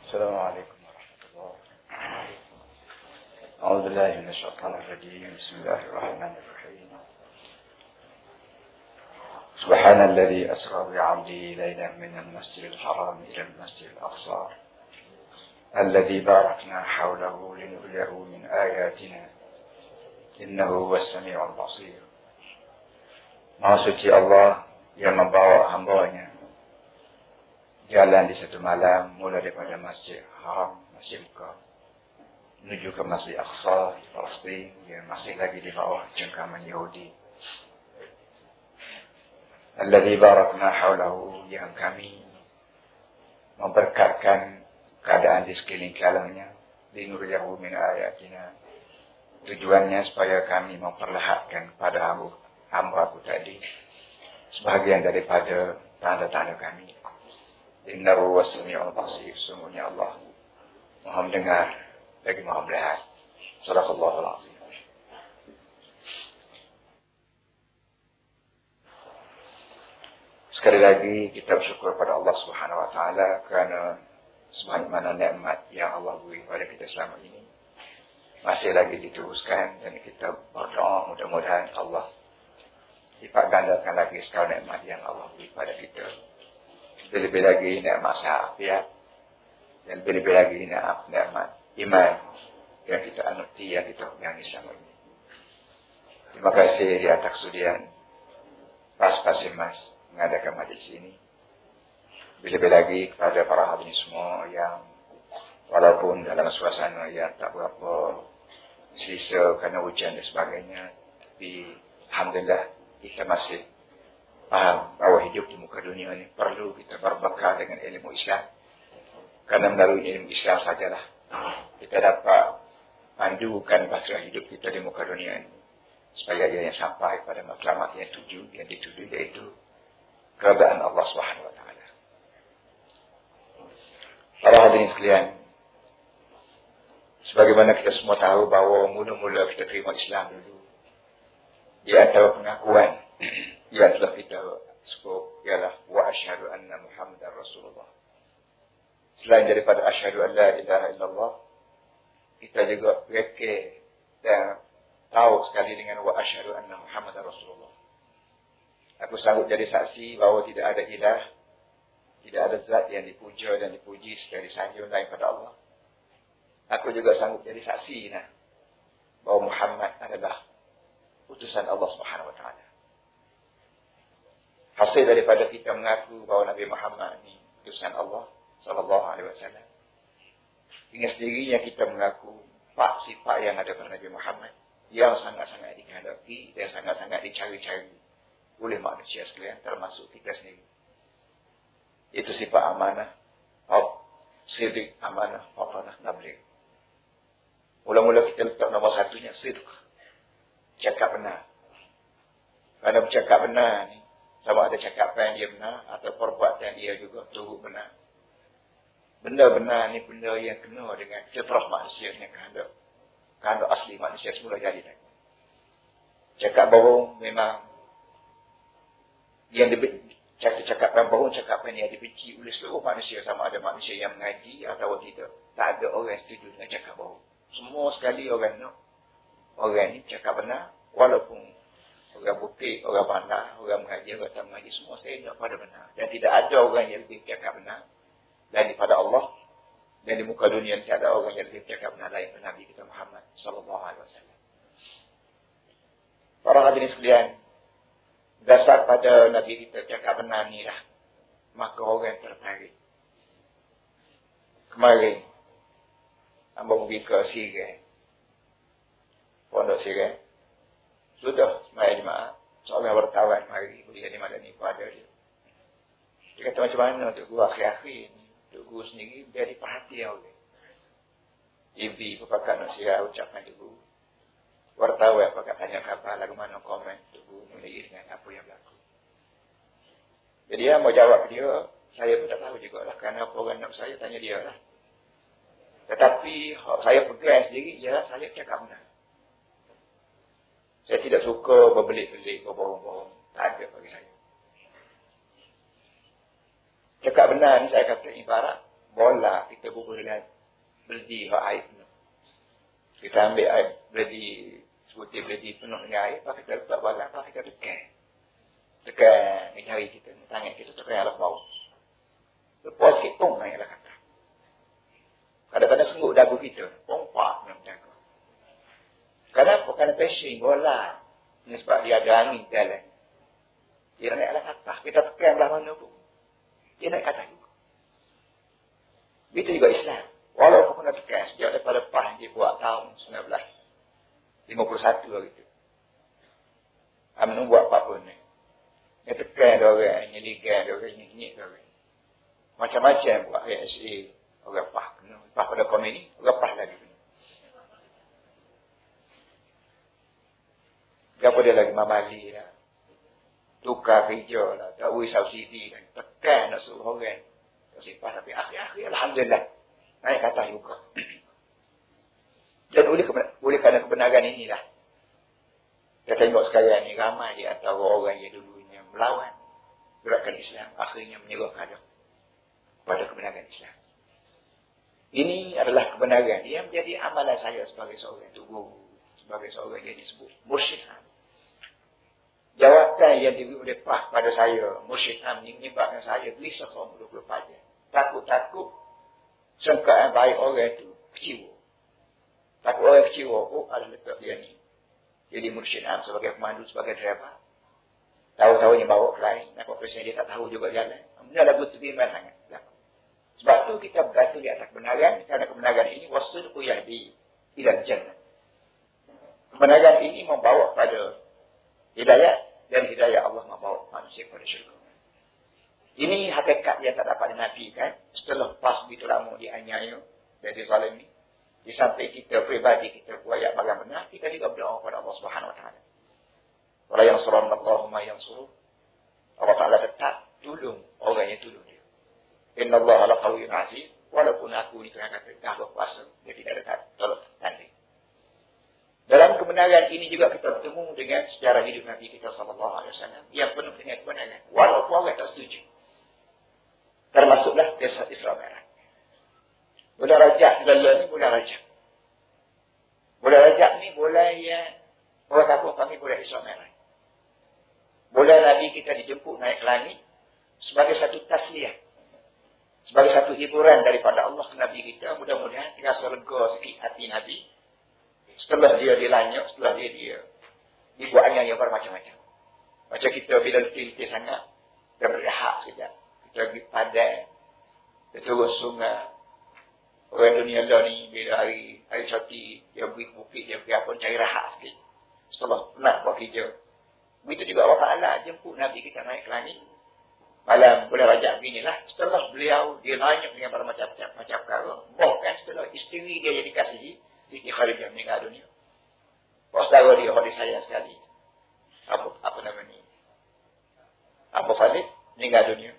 السلام عليكم ورحمة الله. أعوذ بالله من الشيطان الرجيم. بسم الله الرحمن الرحيم. سبحان الذي أسرى بعبده ليلا من المسجد الحرام إلى المسجد الأقصى الذي باركنا حوله لنريه من آياتنا إنه هو السميع البصير. Maha suci Allah yang membawa hambanya jalan di satu malam mulai daripada Masjid Haram, Masjid Mekah menuju ke Masjid Aqsa di Palestin yang masih lagi di bawah cengkaman Yahudi. Alladzi barakna haulahu, yang kami memberkatkan keadaan di sekeliling kalangnya, linuriyahu min ayatina, tujuannya supaya kami memperlihatkan kepada hamba-Ku tadi sebahagian daripada tanda-tanda kami. Innahu was-sami'ul basir, sungguhnya Allah Maha mendengar lagi Maha melihat. Shadaqallahul azim. Sekali lagi kita bersyukur pada Allah Subhanahu wa taala kerana sebagaimana nikmat yang Allah beri kepada kita selama ini masih lagi diteruskan, dan kita berdoa mudah-mudahan Allah lipat gandakan lagi segala nikmat yang Allah beri kepada kita. Lebih lagi nikmat sehat, dan lebih lagi nikmat iman yang kita anuti, yang kita pegangi selama ini. Terima kasih di atas kesudian Pas Mas mengadakan majlis ini. Lebih lagi kepada para hadirin semua yang walaupun dalam suasana yang tak berapa selesa kerana hujan dan sebagainya, tapi alhamdulillah kita masih faham bahawa hidup di muka dunia ini perlu kita berbekal dengan ilmu Islam. Kerana melalui ilmu Islam sajalah kita dapat pandukan pasrah hidup kita di muka dunia ini, supaya ia yang sampai pada matlamat yang dituju, iaitu keridaan Allah Subhanahu wa taala. Para hadirin sekalian, sebagaimana kita semua tahu bahawa mula-mula kita terima Islam dulu, di antara pengakuan yang telah kita sebut ialah wa asyhadu anna Muhammadar Rasulullah. Selain daripada asyhadu an la ilaha illallah, kita juga reka dan tahu sekali dengan wa asyhadu anna Muhammadar Rasulullah. Aku sanggup jadi saksi bahawa tidak ada ilah, tidak ada zat yang dipuja dan dipuji secara sanjung lain pada Allah. Aku juga sanggup jadi saksi bahawa Muhammad adalah utusan Allah Subhanahu wa taala. Hasil daripada kita mengaku bahawa Nabi Muhammad ini utusan Allah sallallahu alaihi wasallam, dengan sendirinya kita mengaku sifat yang ada pada Nabi Muhammad yang sangat-sangat dikehendaki dan sangat-sangat dicari-cari oleh manusia sekalian, termasuk kita sendiri. Itu sifat amanah, sidq, amanah, fatanah, nabligh. Mula-mula kita letak nombor satunya sidq, cakap benar. Kerana bercakap benar ni, sama ada cakapan dia benar atau perbuatan dia juga turut benar. Benda benar ni benda yang kena dengan fitrah manusia, yang kehendak asli manusia semula jadi. Cakap bohong memang yang cakapan bohong, cakapan yang dibenci oleh seluruh manusia, sama ada manusia yang mengaji atau tidak. Tak ada orang yang setuju dengan cakap bohong. Semua sekali orang ni cakap benar, walaupun orang putih, orang bandar, orang mengaji, orang tak mengaji, semua saya nak pada benar. Dan tidak ada orang yang lebih cakap benar daripada Allah, dan di muka dunia tidak ada orang yang lebih cakap benar daripada Nabi kita Muhammad sallallahu alaihi wasallam. Para hadirin sekalian, dasar pada Nabi kita cakap benar ni lah, maka orang tertarik. Kemarin hamba pergi ke Sirai, Pondok Sirai. Sudah semaya jemaah, seorang wartawan mari boleh jadi malam ni pada dia. Dia kata macam mana untuk guru akhir-akhir ni, untuk guru sendiri jadi perhatian oleh TV berpakat nasihat ucapan tu guru. Wartawan pakat tanya khabar, lagu mana komen tu guru mulai dengan apa yang berlaku. Jadi dia mau jawab dia, saya pun tak tahu juga lah, kerana apa orang nak saya tanya dia lah. Tetapi saya pegang sendiri ialah saya cakap benar. Saya tidak suka berbelit-belit, berbohong-bohong. Tak ada bagi saya. Cakap benar ni saya kata ibarat bola, kita bubur dalam beldi air penuh. Kita ambil air beldi, sebutir beldi penuh dengan air, lepas kita letak bola, lepas kita tekan di jari kita, tangan kita tekan alat bawah. Lepas sikit, pong naik alat kata. Kadang-kadang senggup dagu kita, pompak dalam dagu. Kenapa? Kerana passion bola. Ini sebab dia ada angin dalam. Dia naik alat kata, kita tekan belah mana pun. Dia naik kata juga. Itu juga Islam. Walaupun kena tekan sejak daripada PAH yang dia buat tahun 1951 hari itu. UMNO buat apa pun ni. Dia tekan dia orang, dia ligan dia orang, dia nyik dia orang. Macam-macam buat ASA, orang PAH kena. PAH pada komen ni, orang PAH lagi kena. Apa dia lagi mamali lah. Tukar kerja lah, tak boleh subsidi kan. Tekan nak suruh orang. Tak sipah tapi akhir-akhir, Alhamdulillah. Naik kata juga. Dan oleh kerana kebenaran inilah. Kita tengok sekarang ni ramai di antara orang yang dulunya melawan gerakan Islam. Akhirnya menyerah pada kebenaran Islam. Ini adalah kebenaran. Ia menjadi amalan saya sebagai seorang guru. Sebagai seorang yang disebut mursyid. Jawapan yang diberi oleh PAH pada saya, mursyid ini menyebabkan saya gelisah selama 24 jam. Takut-takut sangkaan baik orang itu kecewa. Takut orang kecewa, adalah letak dia ni. Jadi mursyid sebagai pemandu, sebagai driver. Tahu-tahunya bawa ke lain. Nampak presiden dia tak tahu juga jalan. Ini adalah butuh bimbang sangat. Sebab tu kita bergantung di atas kebenaran. Kerana kebenaran ini wasidqu yahdi ilal jannah. Kebenaran ini membawa pada hidayah. Dan hidayah Allah membawa manusia kepada syurga. Ini hakikat yang tak dapat dinafikan. Setelah pas begitu lama dianiaya dan dizalimi. Di samping kita pribadi kita buat barang benar, kita juga berdoa kepada Allah Subhanahu Wa Taala. Wala yansuranna Allahu ma yansuru. Allah Taala tetap tolong orang yang tolong dia. Inna Allah laqawiyyun aziz. Walaupun aku ni kena kata dah berkuasa, dia tidak ada tolong tanding. Dalam kebenaran ini juga kita bertemu dengan sejarah hidup Nabi kita SAW yang penuh dengan kebenaran. Walaupun orang tak setuju. Termasuklah desa Isra Mi'raj. Bulan Rajab ni bulan Rajab. Bulan Rajab ni bulan yang orang kampung panggil bulan Isra Mi'raj. Bulan Nabi kita dijemput naik ke langit sebagai satu tasliyah. Sebagai satu hiburan daripada Allah ke Nabi kita. Mudah-mudahan terasa lega sikit hati Nabi. Setelah dia dilanyuk, setelah dia dibuatnya yang bermacam-macam. Macam kita bila letih-letih sangat, kita berehat sekejap. Kita pergi padang, kita turun sungai. Orang dunia dah ni, bila hari Syati, dia pergi bukit, dia pergi apa, cari rahat sikit. Setelah penat buat kerja. Begitu juga Allah Ta'ala jemput Nabi kita naik ke langit. Malam bulan Rajab beginilah, setelah beliau, dia lanyuk dengan bermacam-macam perkara. Bahkan setelah isteri dia jadi kasihi, Siti Khadijah meninggal dunia. Saudara dia, orang sayang sekali. Apa nama ni? Abu Khalid meninggal dunia.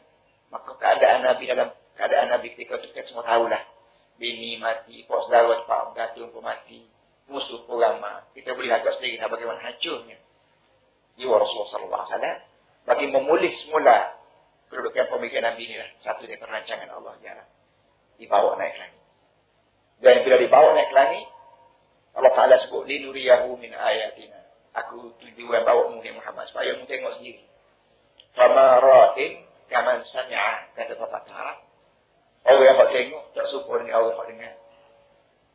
Maka keadaan Nabi dalam keadaan Nabi ketika itu kita semua tahulah. Bini mati, saudara cepat bergantung pun mati. Musuh pun ramai. Kita boleh agak sendiri bagaimana hancurnya jiwa Rasulullah SAW. Bagi memulih semula kedudukan pemikiran Nabi inilah satu dari perancangan Allah Jalla. Dibawa naik langit. Dan bila dibawa naik langit, Allah Ta'ala sebut, linuriyahu min ayatina. Aku tujuan bawa Muhammad supaya mu tengok sendiri. Fama ra'in kaman sami'a, kata Bapak Ta'ala. Orang yang nak tengok, tak serupa dengan orang yang dengar.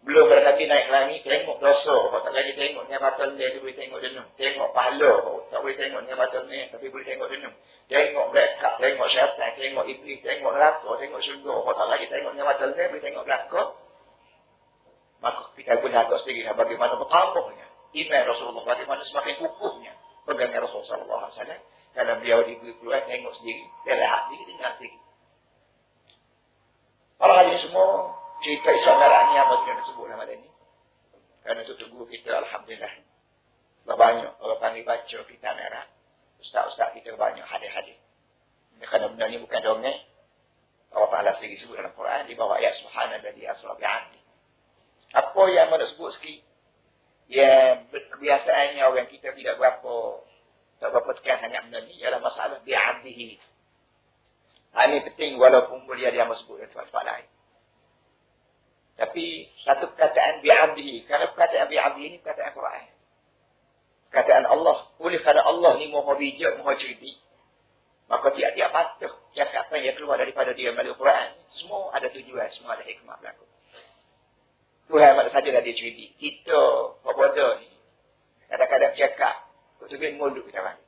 Belum pada Nabi naik langit, tengok dosa. Kalau tak lagi tengok dengan mata dia, dia boleh tengok denum. Tengok pahala, tak boleh tengok dengan mata dia, tapi boleh tengok denum. Tengok mereka, tengok syaitan, tengok iblis, tengok neraka, tengok syurga. Kalau tak lagi tengok dengan mata dia, boleh tengok belakang. Maka kita boleh agak sendiri bagaimana bertambahnya iman Rasulullah, bagaimana semakin kukuhnya pegangnya Rasulullah SAW. Kerana beliau diberi keluar, tengok sendiri, dia lihat sendiri, dengar sendiri. Para hal ini semua cerita Isra Mi'raj ni apa kita sebut nama ini. Kerana itu tunggu kita, Alhamdulillah. Banyak orang panggil baca kitab merah. Ustaz-ustaz kita banyak hadir-hadir. Kerana benda ni bukan dongeng. Allah Ta'ala sendiri sebut dalam Quran, di bawah ayat Subhanalladzi asra bi'abdihi. Apa yang mana sebut sikit, yang kebiasaannya orang kita tidak berapa tekan sangat benda ni, ialah masalah bi'abdihi. Ini penting walaupun boleh dia sebut dari tempat-tempat lain. Tapi satu perkataan bi'abdihi. Kalau perkataan bi'abdihi ini perkataan Quran. Perkataan Allah. Oleh kerana Allah ni maha bijak, maha cerdik. Maka tiap-tiap patah cakapan yang keluar daripada dia melalui Quran. Semua ada tujuan, semua ada hikmah berlaku. Tuhan mana sajalah dia cerdik. Kita, bodoh ni, kadang-kadang cakap, tubik mulut kita balik.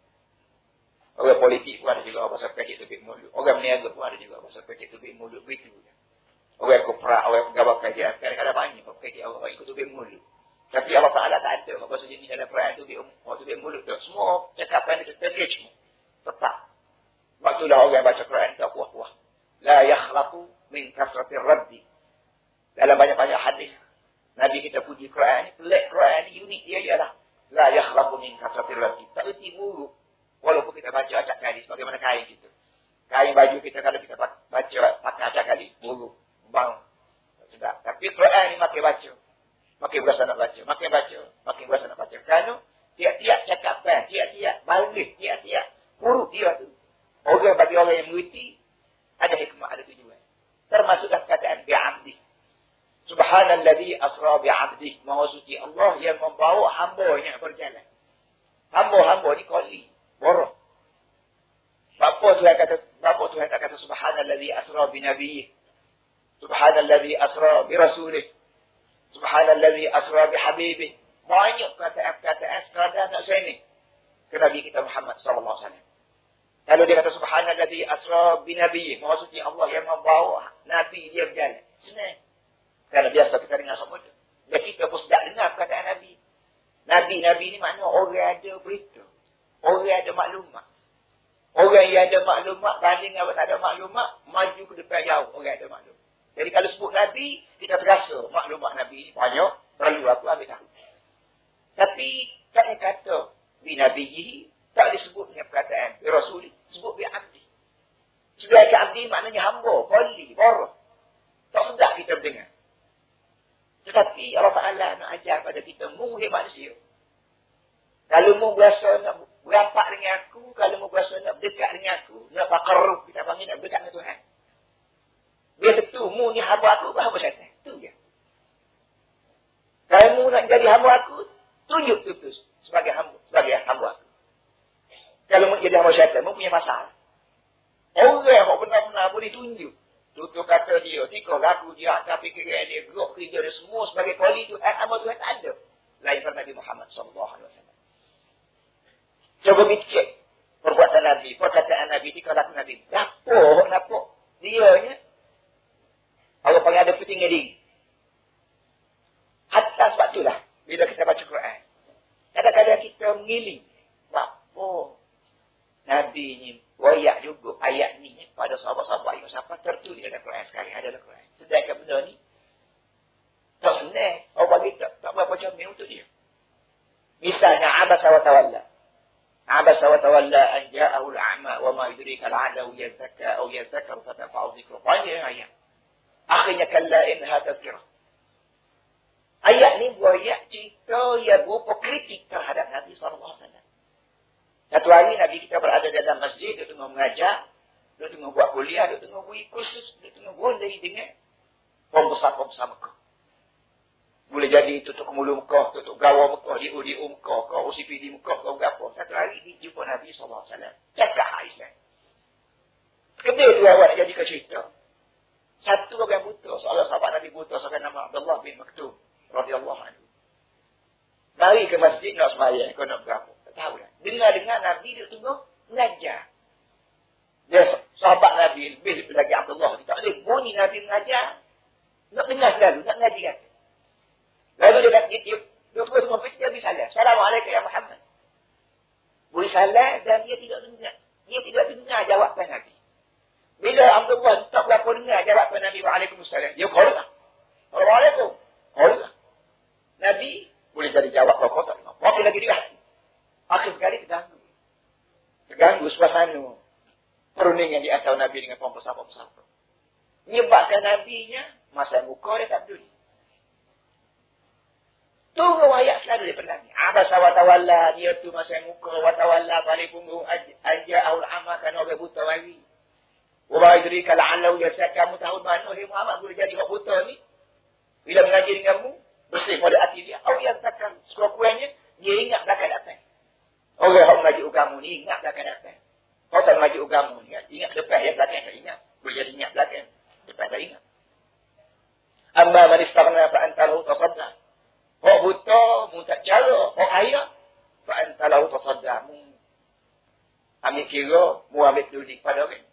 Orang politik pun ada juga pasal kecil tubik mulut. Orang meniaga pun ada juga pasal kecil tubik mulut. Begitu. Orang koprak, orang pegawai kerja, kadang-kadang banyak kecil orang ikut tubik mulut. Tapi Allah Ta'ala tak ada. Maka sejenis dalam Quran tubik mulut tu. Semua cakapan itu package semua. Tetap. Waktulah orang baca Quran tak puas-puas. La yakhlaqu min kasratir raddi. Dalam banyak-banyak hadis Nabi kita puji Quran, pelik Quran ni unik dia ialah la yakhlaqu min kasratir raddi. Tak erti buruk walaupun kita baca acak kali sebagaimana kain kita. Kain baju kita kalau kita baca pakai acak kali buruk, bang. Sedap. Tapi Quran ni makin baca, makin berasa nak baca, makin baca, makin berasa nak baca. Kerana tiap-tiap cakapan, tiap-tiap balik, tiap-tiap huruf dia tu. Orang bagi orang yang mengerti, ada hikmah, ada tujuan. Termasuklah perkataan bi'abdi. Subhanalladzi asra bi'abdi. Maha suci Allah yang membawa hamba-Nya berjalan. Hamba-hamba ni koli, boroh. Bapa Tuhan tak kata Subhanalladzi asra binabiyih. Subhanalladzi asra birasulih. Subhanalladzi asra bihabibih. Banyak kata-kata sekadar nak sini ke Nabi kita Muhammad SAW. Kalau dia kata Subhanalladzi asra binabiyih, maha suci Allah yang membawa Nabi dia berjalan. Senang. Kerana biasa kita dengar semua tu. Dan kita pun sedap dengar perkataan Nabi. Nabi ni makna orang ada berita. Orang ada maklumat. Orang yang ada maklumat banding dengan tak ada maklumat, maju ke depan jauh orang ada maklumat. Jadi kalau sebut Nabi, kita terasa maklumat Nabi ni banyak, perlu aku ambil tahu. Tapi tak ada kata binabiyih, tak disebut dengan perkataan Rasuli, sebut bi'abdi. Sebagai abdi maknanya hamba, qali, boroh. Tak sedap kita mendengar. Tetapi Allah Ta'ala nak ajar pada kita, mu dia manusia. Kalau mu berasa nak berapak dengan aku, kalau mu berasa nak berdekat dengan aku, nak taqarrub, kita panggil nak berdekat dengan Tuhan. Biar tentu, mu ni hamba aku, hamba syaitan. Itu je. Kalau mu nak jadi hamba aku, tunjuk tu sebagai hamba aku. Kalau mu jadi hamba syaitan, mu punya masalah. Orang yang benar-benar boleh tunjuk. Tutup kata dia, tikau laku dia, tapi kira dia, gerok kerja dia semua sebagai koli Tuhan, hamba Tuhan tak ada. Lain pada Nabi Muhammad SAW. Coba cek perbuatan Nabi, perkataan Nabi, tikau laku Nabi. Nampak. Dia ni, Allah panggil ada petinggi diri. Hatta sebab itulah, bila kita baca Quran, kadang-kadang kita mengiling. Apa? Nabi ni, wayak juga ayat ni pada sahabat-sahabat yang siapa tertulis dalam Quran sekali. Ada dalam Quran. Sedangkan benda ni, tak senang. Orang bagi tak berapa comel untuk dia. Misalnya, abasa wa tawalla. Abasa wa tawalla an ja'ahu al-a'ma wa ma yudrika al-'alahu yazakka aw yazakkaru fatanfa'u dhikru. Banyak ayat. Akhirnya kalla innaha tazkirah. Ayat ni buaya cerita yang berupa kritik terhadap Nabi SAW. Satu hari Nabi kita berada dalam masjid, dia tengah mengajar, dia tengah buat kuliah, dia tengah buat kursus, dia tengah boleh dengan pembesar-pembesar Mekah. Boleh jadi tutup kemulu Mekah, tutup gawa Mekah, diu Mekah, kau OCPD Mekah, kau berapa. Satu hari dia jumpa Nabi SAW. Cakap hak Islam. Kedua tu awak nak jadikan cerita. Satu orang buta, seolah sahabat Nabi buta, seorang nama Abdullah bin Maktum radhiyallahu anhu. Mari ke masjid nak sembahyang, kau nak berapa? Tak tahu lah. Dengar-dengar Nabi dia tunggu mengajar. Dia sahabat Nabi lebih lagi Abdullah. Dia tak boleh bunyi Nabi mengajar. Nak dengar selalu, nak ngaji kan. Lalu dia kata, dia pun semua dia beri salam. Assalamualaikum ya Muhammad. Beri salam dan dia tidak dengar. Dia tidak dengar jawapan Nabi. Bila Abdullah tak berapa dengar jawapan Nabi Waalaikumsalam, dia call lah. Assalamualaikum. Call lah. Nabi boleh jadi jawab kau tak dengar. Waktu lagi dia. Akhir sekali terganggu. Terganggu suasana perundingan di antara Nabi dengan pembesar-pembesar. Menyebabkan Nabi-nya masa muka dia tak peduli. Tunggu ayat selalu dia berlari. Abasa wa tawalla, dia tu masa muka wa tawalla balik punggung aja'ahul amma kan orang buta lagi. Wa ba'idrika la'allahu yasad, kamu tahu mana Muhammad boleh jadi orang buta ni? Bila mengaji denganmu, bersih pada hati dia. Awak yang takkan sekurang-kurangnya, dia ingat belakang datang. Orang yang mengaji agama ni ingat belakang datang. Kau tak mengaji agama ni, ingat depan yang belakang tak ingat. Boleh jadi ingat belakang, depan tak ingat. Amma man istaghna fa anta lahu tasadda. Orang buta, mu tak cara, orang kaya, fa anta lahu tasadda. Mu ambil kira, mu ambil tulik pada orang.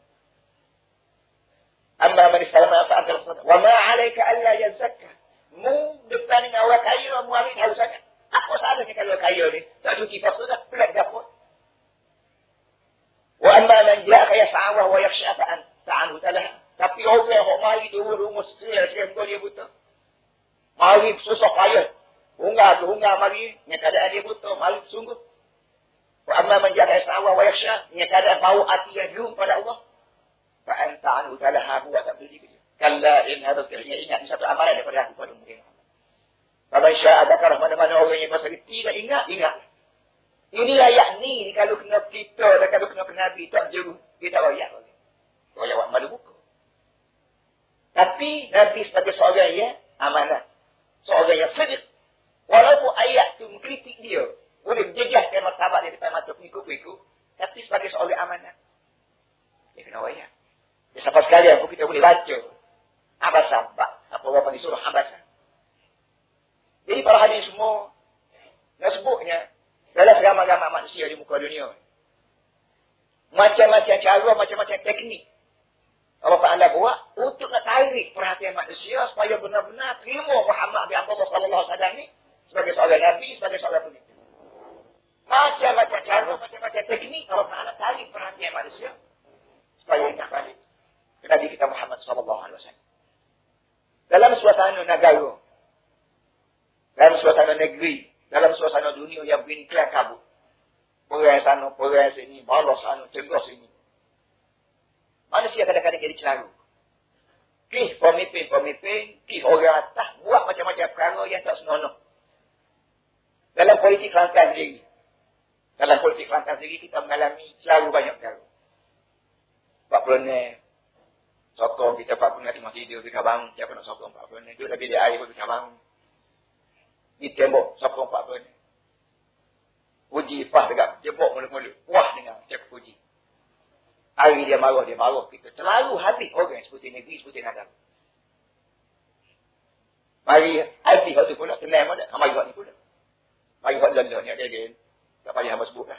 Amma man istaghna fa anta lahu tasadda. Wa ma 'alaika alla yazakka. Mu depan dengan orang kaya, mu ambil tahu sangat. Apa salahnya kalau kaya ni? Tak cuci paksa dah, pelat dapur. Wa amma man ja'aka yas'a wa yakhsha fa anta 'anhu talaha. Tapi orang yang mari dulu rumah sekalian dia buta. Mari susah payah. Hungar mari, nya keadaan dia buta, mari sungguh. Wa amma man ja'aka yas'a wa yakhsha, nya keadaan bau hati yang jauh pada Allah. Fa anta 'anhu talaha wa tak beli dia. Kalla in hadha sekalinya ingat satu amalan daripada aku pada mungkin. Kalau syaa dzakar mana-mana orang yang pasal tidak ingat. Inilah yakni kalau kena kita dan kalau kena Nabi tak jauh, kita royak. Royak buat malu buka. Tapi Nabi sebagai seorang yang amanah. Seorang yang sedih. Walaupun ayat tu mengkritik dia. Boleh menjejaskan martabat dia depan mata pengikut-pengikut. Tapi sebagai seorang amanah. Dia kena royak. Sampai sekalian pun kita boleh baca. Abasa. Apa orang panggil surah Abasa. Jadi para hadis semua. Nak sebutnya. Dalam seramai-ramai manusia di muka dunia. Macam-macam cara, macam-macam teknik. Allah Ta'ala buat untuk nak tarik perhatian manusia supaya benar-benar terima Muhammad bin Abdullah sallallahu alaihi wasallam ni sebagai seorang nabi, sebagai seorang pemimpin. Macam-macam cara, macam-macam teknik Allah Ta'ala tarik perhatian manusia supaya ingat balik ke Nabi kita Muhammad sallallahu alaihi wasallam. Dalam suasana negara, dalam suasana negeri, dalam suasana dunia yang begini kelam kabut. Perang sana, perang sini, balas sana, cegah sini. Manusia kadang-kadang jadi celaru. Pemimpin, orang atas buat macam-macam perkara yang tak senonoh. Dalam politik Kelantan sendiri, kita mengalami celaru banyak perkara. 40 sokong kita 40 tengah tidur, kita bangun, siapa nak sokong 40 dia dah bilik air pun kita bangun. Di tembok, sokong 40 uji pah dekat jebok mulut-mulut. Wah dengar, cakap uji. Hari dia marah, kita selalu habis orang seperti negeri, seperti nadam. Mari habis waktu pula, tenang pun tak. Mari waktu ni pula. Mari waktu lelah ni ada. Tak payah hamba sebut lah.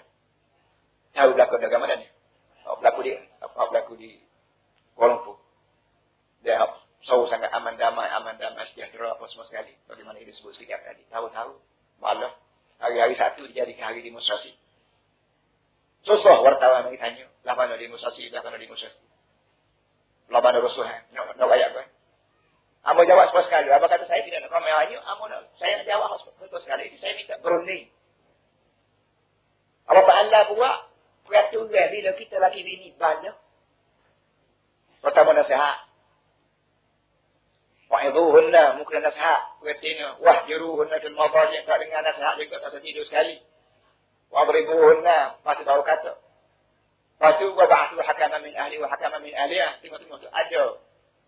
Tahu berlaku agama mana ni? Berlaku di Kuala Lumpur. Dia selalu sangat aman damai, sejahtera apa semua sekali. Bagaimana dia sebut sedikit tadi. Tahu-tahu, malah hari-hari satu dijadikan hari demonstrasi. Susah wartawan bagi tanya. Lah mana demonstrasi. Lah mana rusuhan. Nak rakyat kan. Amo jawab semua sekali. Abang kata saya tidak nak ramai hanya. Saya nak jawab semua sekali. Saya minta berunding. Apa Allah buat peraturan bila kita lagi bini banyak. Pertama nasihat. Wa'idhuhunna mukna nasihat. Perhatinya. Wahjuruhunna fil madaji'. Tak dengar nasihat juga tak setidur sekali. Wadribuhunna, pasti tahu kata. Lepas tu, waba'atu hakaman min ahli wa hakaman min ahliyah. Tengok-tengok tu. Ada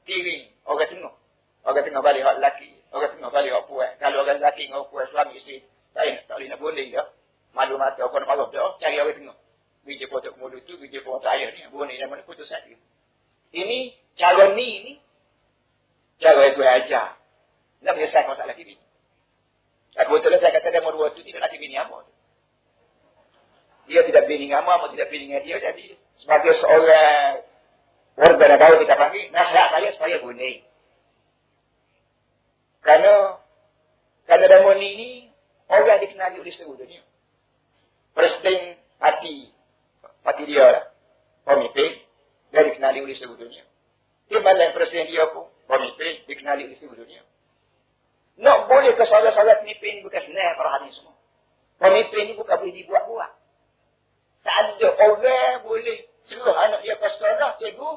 tiring. Orang tengok balik orang lelaki. Orang tengok balik orang puan. Kalau orang lelaki dengan orang puan, suami isteri, tak boleh nak boleh dah. Malu mata, orang nak marah dah. Cari orang tengok. Bija potok mulut tu, bija potok ayah ni. Boleh dah mana putus hati. Ini, cara ni. Cara itu ajar. Nak menyelesaikan masalah laki bini. Aku betul saya kata dia nombor 2 tu tidak laki bini apa tu. Dia tidak bini dengan apa tidak bini dengan dia. Jadi, sebagai seorang warga negara kita panggil, nasihat saya supaya bunyi. Kerana dalam ini, orang dikenali oleh seluruh dunia. Presiden parti dia lah. Pemimpin, dia dikenali oleh seluruh dunia. Timbalan presiden dia pun, pemimpin, dikenali oleh seluruh dunia. Nak boleh ke saudara-saudara pemimpin bukan senang para hadis semua. Pemimpin ni bukan boleh dibuat-buat. Tak ada orang boleh suruh anak dia ke sekolah, cikgu,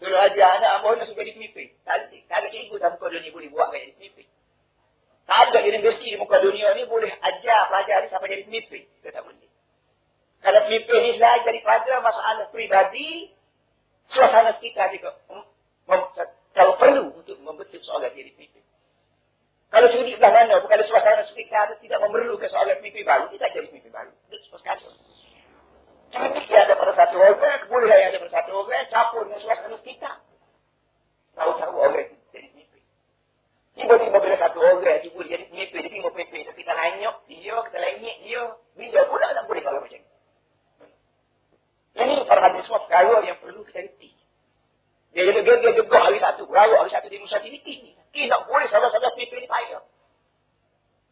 suruh ajar anak abang nak suruh jadi pemimpin. Tak ada cikgu dalam muka dunia boleh buat jadi pemimpin. Tak ada universiti di muka dunia ni boleh ajar pelajar ni sampai jadi pemimpin. Dia tak boleh. Kalau pemimpin ni selain daripada masalah peribadi, suasana sekitar juga kalau perlu untuk membentuk seorang jadi pemimpin. Kalau sudi belah mana, bukan ada suasana sekitar, tidak memerlukan seorang pemimpin baru, kita jadi pemimpin baru. Itu semua sekali. Jangan fikir ada pada satu orang, kebolehan yang ada pada satu orang, campur dengan suasana sekitar. Tahu-tahu orang itu jadi pemimpin. Tiba-tiba bila satu orang tiba jadi pemimpin, dia tengok pemimpin, kita lanyok dia, kita lenyek dia, bila pula tak boleh kalau macam ni. Yang ini para hadis semua perkara yang perlu kita reti. Dia gegak hari satu, rawak hari satu di Musa Tiliti ni. Kita tak boleh sahabat-sahabat pemimpin ni payah.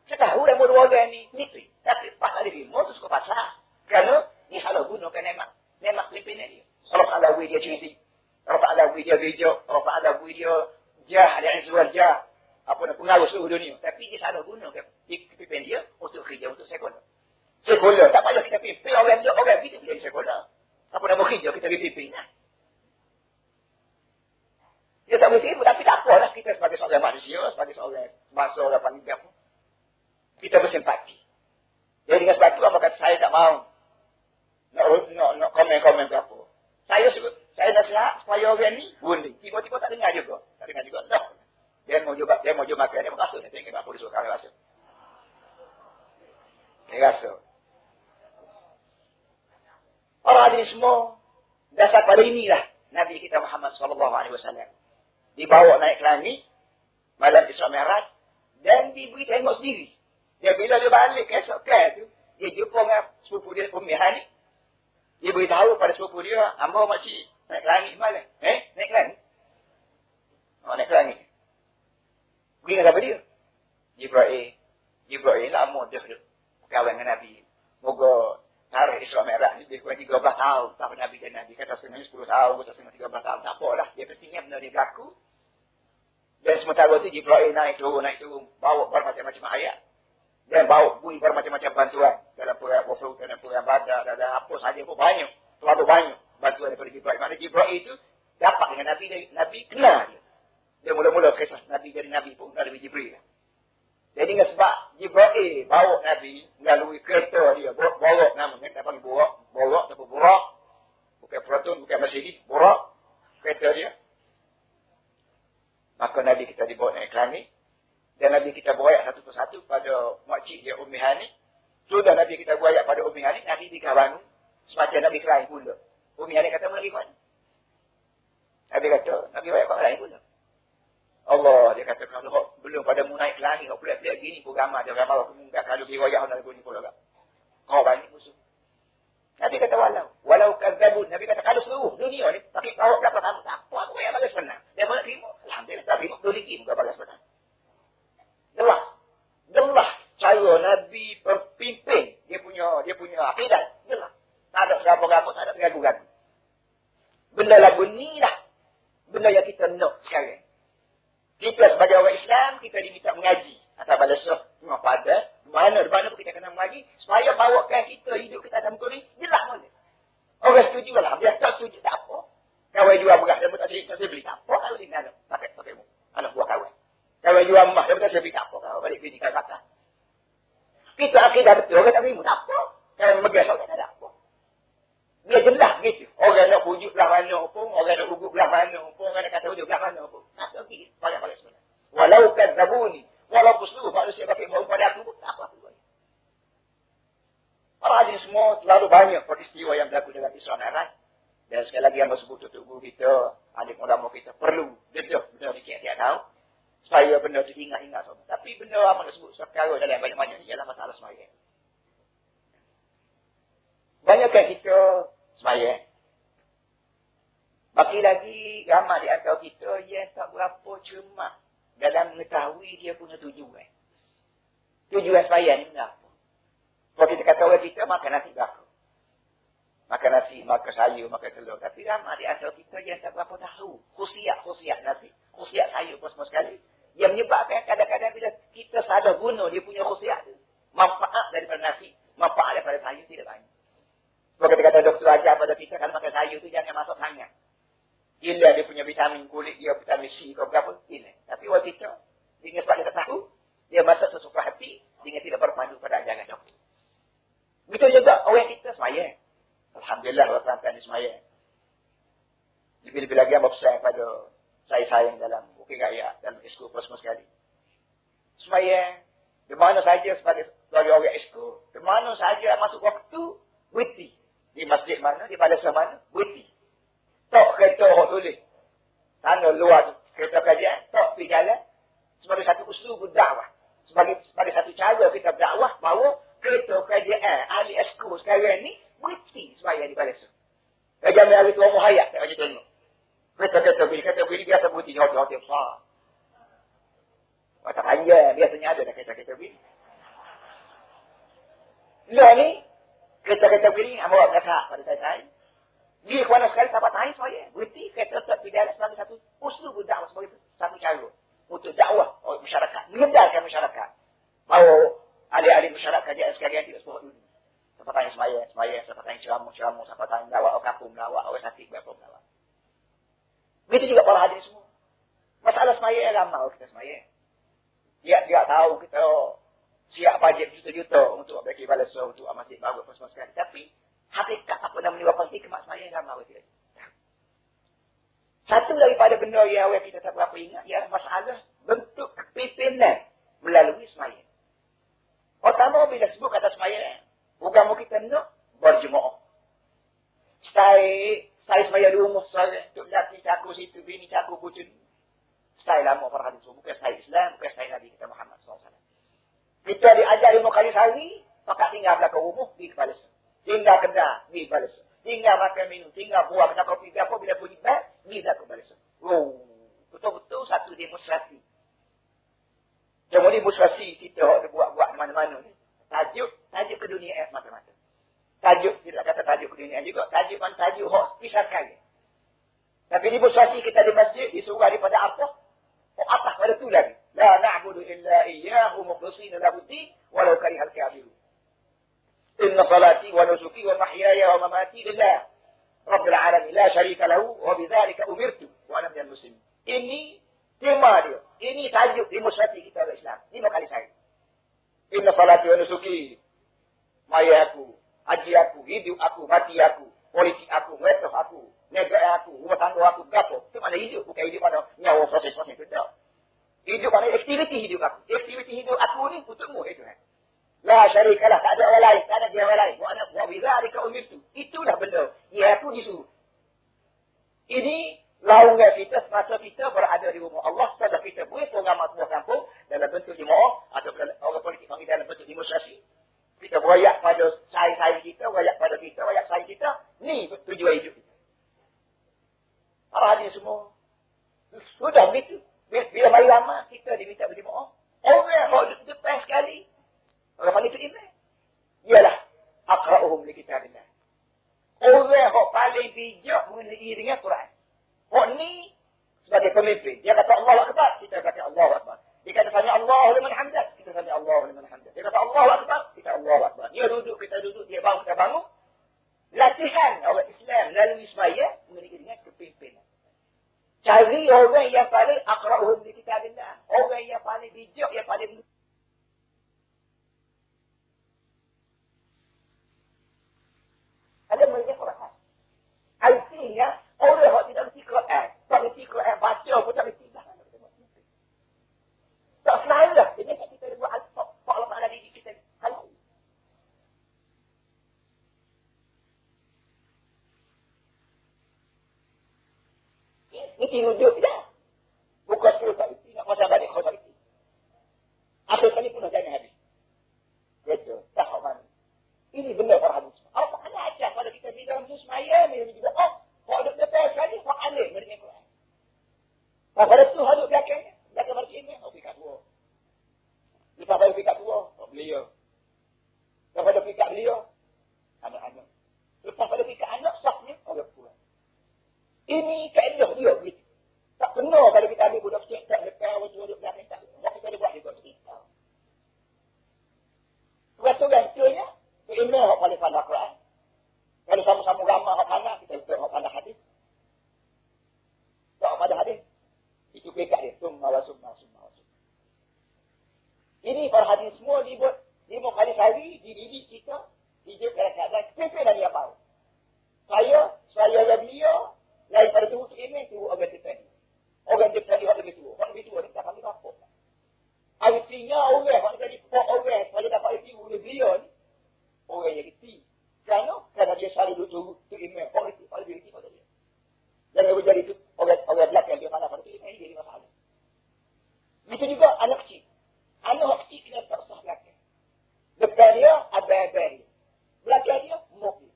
Kita tahu dah dua orang ni, pemimpin. Tapi pas ada ilmu tu suka pasal. Kerana ni salah gunakan nemak pemimpin dia. Allah Ta'ala beri dia cerita. Allah Ta'ala beri dia gereja. Allah Ta'ala beri dia jah, dia izwal jah. Apa nak pengaruh seluruh dunia. Tapi dia salah gunakan pemimpin dia untuk kerja, untuk sekolah. Sekolah, tak payah kita pimpin orang kita pilih sekolah. Apa nama kerja kita pimpin lah. Dia tak boleh sibuk, tapi tak apalah kita sebagai seorang manusia, sebagai seorang bangsa orang panggil apa. Kita bersimpati. Jadi dengan sebab itu, kata saya tak mau nak komen-komen ke apa. Saya nasihat supaya orang ni guling. Tiba-tiba tak dengar juga. Tak dengar juga. Tak. Dia mau jumpa makan. Dia rasa. Dia tengok apa dia suka. Dia rasa. Dia rasa. Orang ini semua dasar pada inilah Nabi kita Muhammad SAW. Dibawa naik ke langit malam Isra Mi'raj dan diberi tengok sendiri. Dia bila dia balik keesokan tu, dia jumpa dengan sepupu dia Ummi Hani. Dia beritahu pada sepupu dia, hamba makcik naik ke langit malam. Naik ke langit? Naik ke langit. Pergi dengan siapa dia? Jibril lama dia kawan dengan Nabi. Moga tarikh Isra Mi'raj ni, dia kurang 13 tahun. Tak Nabi dan Nabi. Kata setengah 10 tahun, kata setengah 13 tahun. Tak apalah. Dia pentingnya benda dia berlaku. Dan sementara tu Jibril naik turun. Bawa bermacam-macam ayat. Dan bawa bui bermacam-macam bantuan. Dalam perang Uhud, dalam perang Badar, dalam apa saja pun banyak. Terlalu banyak bantuan daripada Jibril. Maknanya Jibril itu dapat dengan Nabi. Nabi kenal dia. Dia mula-mula kisah Nabi dari Nabi pun dari Jibril. Jadi dengan sebab Jibril bawa Nabi melalui kereta dia. Borok namanya. Kita panggil borok ataupun borak. Bukan Proton, bukan Mercedes. Borak. Kereta dia. Maka Nabi kita dibawa naik ke langit. Dan Nabi kita berayak satu persatu pada makcik dia Ummi Hani. Sudah Nabi kita berayak pada Ummi Hani. Nabi dikawan. Semacam Nabi kelain pula. Ummi Hani kata, lagi mana? Nabi kata, Nabi berayak kat kelain pula. Allah, dia kata, kalau belum pada mu naik ke langit, kau pelik-pelik gini pun ramai. Dia ramai aku munggah kalau dirayak nak lagu ni pula. Kau banyak musuh. Nabi kata, walau kadzabun. Nabi kata, kalau seluruh dunia ni, pakai kawak berapa kamu, tak apa, aku yang balas menang. Dia mana terima? Alhamdulillah, tak terima. Dua lagi muka balas menang. Jelas cara Nabi berpimpin. Dia punya akidah. Jelas. Tak ada ragu-ragu, tak ada ragu-ragu. Benda lagu ni lah. Benda yang kita nak sekarang. Kita sebagai orang Islam, kita diminta mengaji. Atau balasah. Cuma pada mana pun kita kena mengaji. Supaya bawakan kita hidup kita dalam muka ni. Jelas boleh. Orang setuju lah. Dia tak setuju, tak apa. Kawan jual beras, dia tak saya beli. Tak apa kalau dia nak pakai mu. Anak buah kawan. Kawan jual emas, dia tak saya beli. Tak apa kalau balik beli kata. Kita akidah betul, orang tak beri mu. Tak apa. Kalau megas orang tak ada apa. Dia jelas gitu. Orang nak pujuk belah mana pun. Orang nak ugut belah mana pun. Orang nak kata ujuk belah mana pun. Tak tahu pergi. Paling-paling sebenarnya. Walau kadzabuni. Walaupun seluruh manusia pakai bau pada aku pun. Tak apa pun. Para hadirin semua terlalu banyak peristiwa yang berlaku dalam Isra Mi'raj. Dan sekali lagi yang bersebut tubuh kita. Adik ulama kita perlu. Dedah benda ni tiap-tiap tahu. Supaya benda tu ingat-ingat. Tapi benda apa nak sebut sekarang dalam banyak-banyak ni ialah masalah semaya. Banyakkan kita semaya. Bagi lagi ramai di antara kita yang tak berapa cermat dalam mengetahui dia punya tujuan. Tujuan semaya ni benda apa? Kalau kita kata orang kita makan nasi berapa? Makan nasi, makan sayur, makan telur. Tapi ramai di antara kita yang tak berapa tahu. Khusiat nasi. Khusiat sayur pun semua sekali. Yang menyebabkan kadang-kadang bila kita sadar guna dia punya khusiat tu. Manfaat daripada nasi. Manfaat daripada sayur tidak banyak. Sebab kita kata doktor ajar pada kita kalau makan sayur tu jangan masuk sangat. Gila dia punya vitamin kulit dia, vitamin C ke berapa, gila. Tapi waktu kita, dengan sebab dia tak tahu, dia masuk sesuka hati dengan tidak berpandu pada ajaran doktor. Begitu juga orang kita semaya. Alhamdulillah orang perantar ni semaya. Lebih-lebih lagi yang berpesan pada saya sayang dalam Bukit Raya, dalam Esko semua sekali. sembahyang. Di mana saja sebagai orang esko. Di mana saja masuk waktu, berhenti. Di masjid mana, di balasa mana, berhenti. Tak kereta orang tulis. Tanah luar tu, kereta kajian, tak pergi jalan. Sebagai satu usul berdakwah. Sebagai satu cara kita berdakwah bahawa kereta kajian ahli esko sekarang ni, berhenti sembahyang di balasa. Kajian hari tu orang hayat, tak kajian tengok. Kereta bini biasa berhenti di hotel-hotel besar. Mata panjang, biasanya ada dah kereta-kereta bini. Lah ni, kereta-kereta bini, amor berkata pada saya. Dia kuasa sekali sahabat lain saya. Berhenti kereta tetap pidana sebagai satu usul berdakwah, sebagai satu cara untuk dakwah oleh masyarakat. Mengedarkan masyarakat. Bahawa ahli-ahli masyarakat dia sekalian tidak sebuah dunia. Sahabat lain semaya, sahabat lain ceramah, sahabat lain melawat orang kampung, melawat orang sakit, berapa melawat. Begitu juga para hadirin semua. Masalah semaya ramai kita semaya. Dia tahu kita siap bajet juta-juta untuk bagi balasa untuk masjid baru apa semua sekali. Tapi hakikat apa namanya wafat hikmat semaya ramai tidak. Satu daripada benda yang awal kita tak berapa ingat ialah masalah bentuk kepimpinan melalui semaya. Pertama bila sebut kata semaya, agama kita nak berjemaah. Saya semaya di rumah saya, untuk lelaki cakup situ, bini cakup bucun. Style lama para hadis. Bukan style Islam, bukan style Nabi kita Muhammad SAW. Kita diajar 5 kali sehari, maka tinggal belakang rumah, pergi ke balasa. Tinggal kedai, pergi ke balasa. Tinggal makan minum, tinggal buah, kena kopi, apa, bila bunyi bel, pergi ke balasa. Oh, betul-betul satu demonstrasi. Cuma demonstrasi kita buat-buat mana-mana ni. Tajuk ke dunia semata-mata. Tajuk, tidak kata tajuk ke dunia juga. Tajuk hak pisah sekali. Tapi demonstrasi kita di masjid, disuruh daripada apa? Atas pada tu lagi. La na'budu illa iyyahu mukhlishina lahu din walau karihal kafirun. Inna salati wa nusuki wa mahyaya wa mamati lillah rabbil alamin la syarika lahu wa bidzalika umirtu wa ana minal muslimin. Ini tema dia. Ini tajuk demonstrasi kita dalam Islam. 5 kali saya. Inna salati wa nusuki, mayaku, haji aku, hidup aku, mati aku, politik aku, metoh aku, negara aku, rumah tangga aku, gapo. Itu mana hidup, bukan hidup mana nyawa proses-proses itu. Hidup mana aktiviti hidup aku. Aktiviti hidup aku ni untukmu itu kan. La syarikalah, tak ada orang lain, tak ada dia orang lain. Wa bidzalika umirtu. Itulah benda. Ya aku disuruh. Ini laungan kita semasa kita berada di rumah Allah. Setelah kita buat program sebuah kampung dalam bentuk jemaah atau orang politik kami dalam bentuk demonstrasi. Kita berayak pada saya kita, berayak pada kita, berayak saya kita. Ni tujuan hidup kita. Para hadirin semua. Sudah begitu. Bila mari lama, kita diminta berjemaah. Orang yang depan sekali. Orang paling beriman. Ialah aqra'uhum li kitabillah. Orang yang paling bijak mengenai dengan Quran. Orang ni sebagai pemimpin. Dia kata Allahu Akbar, kita kata Allahu Akbar. Dia kata sami Allahu liman hamdah, kita sami Allahu liman hamdah. Dia kata Allahu Akbar, kita Allahu Akbar. Dia duduk, kita duduk, dia bangun, kita bangun. Latihan orang Islam melalui semaya mengenai dengan kepimpinan. Cari orang yang paling aqra'uhum li kitabillah. Orang yang paling bijak, yang paling ada mengenai Quran. Artinya, orang yang tidak mengerti Quran, tak mengerti Quran, baca pun tak mengerti. Tak selain lah. Ini kita buat al-Faq. Allah Ta'ala didik kita. Halau. Ini rujuk dah. Bukan 10 kali. Nak masa balik kau tak kerti. Akhir kali pun jangan habis. Betul. Tak mana. Ini benar para hadis. Allah Ta'ala ajar pada kita di dalam semaya ni. Dia juga, kalau duduk depan sekali, kau alim mendengar Quran. Pada tu hadut belakangnya. Belakang baru ini, kau pikat dua. Lepas baru pikat dua, kau beliau. Lepas baru pikat beliau, anak-anak. Lepas baru pikat anak, sahnya, kau berpulang. Ini kaedah dia begitu. Tak kena kalau kita ambil budak kecil, tak dekat, duduk belakang, tak. Kita ada buat juga kita. Peraturan-peraturannya, ilmu yang paling pandai Quran. Kalau sama-sama ramah yang pandai, kita letak yang pandai hadis. Tak pada hadis. Itu pekat dia. Summa. Ini para hadis semua dibuat 5 kali sehari, dididik kita, hidup dalam keadaan kepimpinan yang baru. Saya yang beliau, lain pada tubuh ini, tubuh orang depan. Orang depan dia lebih tua. Orang lebih tua ni tak kami rapor. kualitinya orang, kalau jadi pok orang, kalau dapat itu oleh beliau ni, orang yang reti. Kerana dia selalu duduk tu email, kualiti pada dia. Jangan jadi itu, orang belakang dia mana pada tu email, jadi masalah. Begitu juga anak kecil. Anak kecil kena tak usah belakang. Depan dia, abang-abang dia. Belakang dia, mok dia.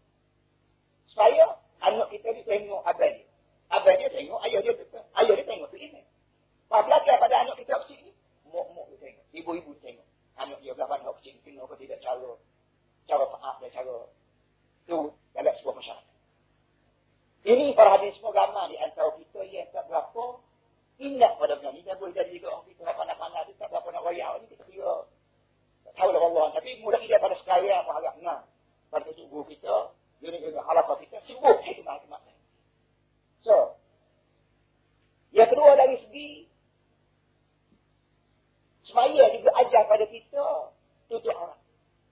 Supaya anak kita ni tengok abang dia. Abang dia tengok, ayah dia depan. Ayah dia tengok tu email. Pak belakang pada anak kita kecil ni, mok dia tengok. Ibu-ibu tengok. Anak dia belakang anak kecil, kena apa tidak cara taat dan cara tu dalam sebuah masyarakat. Ini para hadirin semua gambar di antara kita yang tak berapa ingat pada benda ni. Dan boleh jadi juga orang kita pandang-pandang tu tak berapa nak wayak ni. Kita kira tak tahu lah Allah. Tapi mudah dia pada sekalian pun agak kenal. Pada tubuh kita, unit-unit halakah kita, sibuk hikmah-hikmah. So, yang kedua dari segi semaya juga ajar pada kita tutup orang.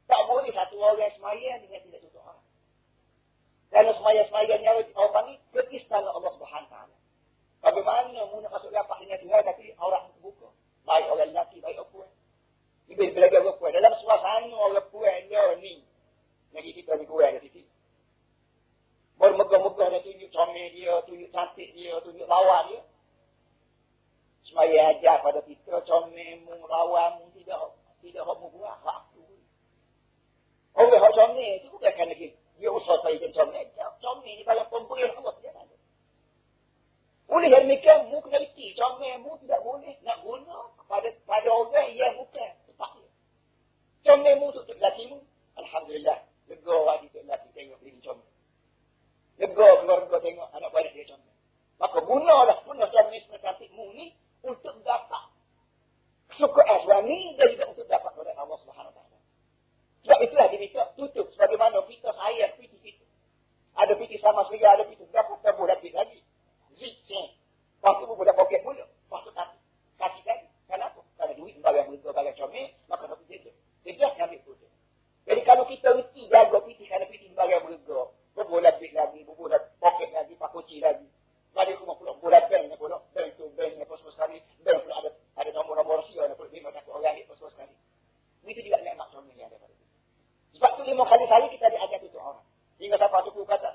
Tak boleh satu orang semaya dengan tidak tutup orang. Kerana semaya-semaya ni orang panggil keistana Allah Subhanahu Taala. Bagaimana mula masuk rapat dengan Tuhan tapi aurat terbuka. Baik orang lelaki, baik orang puan. Bila orang puan. Dalam suasana orang puan ni. Lagi kita ni kurang dari situ. Bermegah-megah dia tunjuk comel dia, tunjuk cantik dia, tunjuk lawa dia. Semaya ajar pada kita comelmu, lawamu tidak homo buah hak tu. Orang hak comel itu bukan kerana dia usah saya jadi comel. Comel ni banyak pemberian Allah saja. Oleh yang demikian, mu kena reti. Comelmu tidak boleh nak guna pada orang yang bukan sepatutnya. Comelmu untuk lakimu, alhamdulillah. Lega hati tu lelaki tengok diri comel. Lega keluarga tengok anak balik dia comel. Maka guna comel seperti ni untuk dapat kesukaan suami dan juga untuk dapat kepada Allah Subhanahu Wa Taala. Sebab itulah diminta tutup sebagaimana kita sayang piti kita. Ada piti sama sekali, ada piti dapat tak boleh dapat lagi. Zikir. Lepas tu boleh poket mula. Lepas tu kaki lagi. Kenapa? Kerana duit bagai berita bagai comel, maka satu jejak. Jejak yang ambil tutup. Jadi kalau kita reti jaga piti, kerana piti bagai berita, berbola duit lagi, berbola poket lagi, pakuci lagi. Mari rumah pula bola bank pula. Bank tu bank apa semua sekali. Bank pula ada nombor-nombor rahsia pula 5 satu orang apa semua sekali. Begitu juga nikmat comel yang ada pada kita. Sebab tu 5 kali sehari kita diajar tutup orang. Hingga siapa suku kata,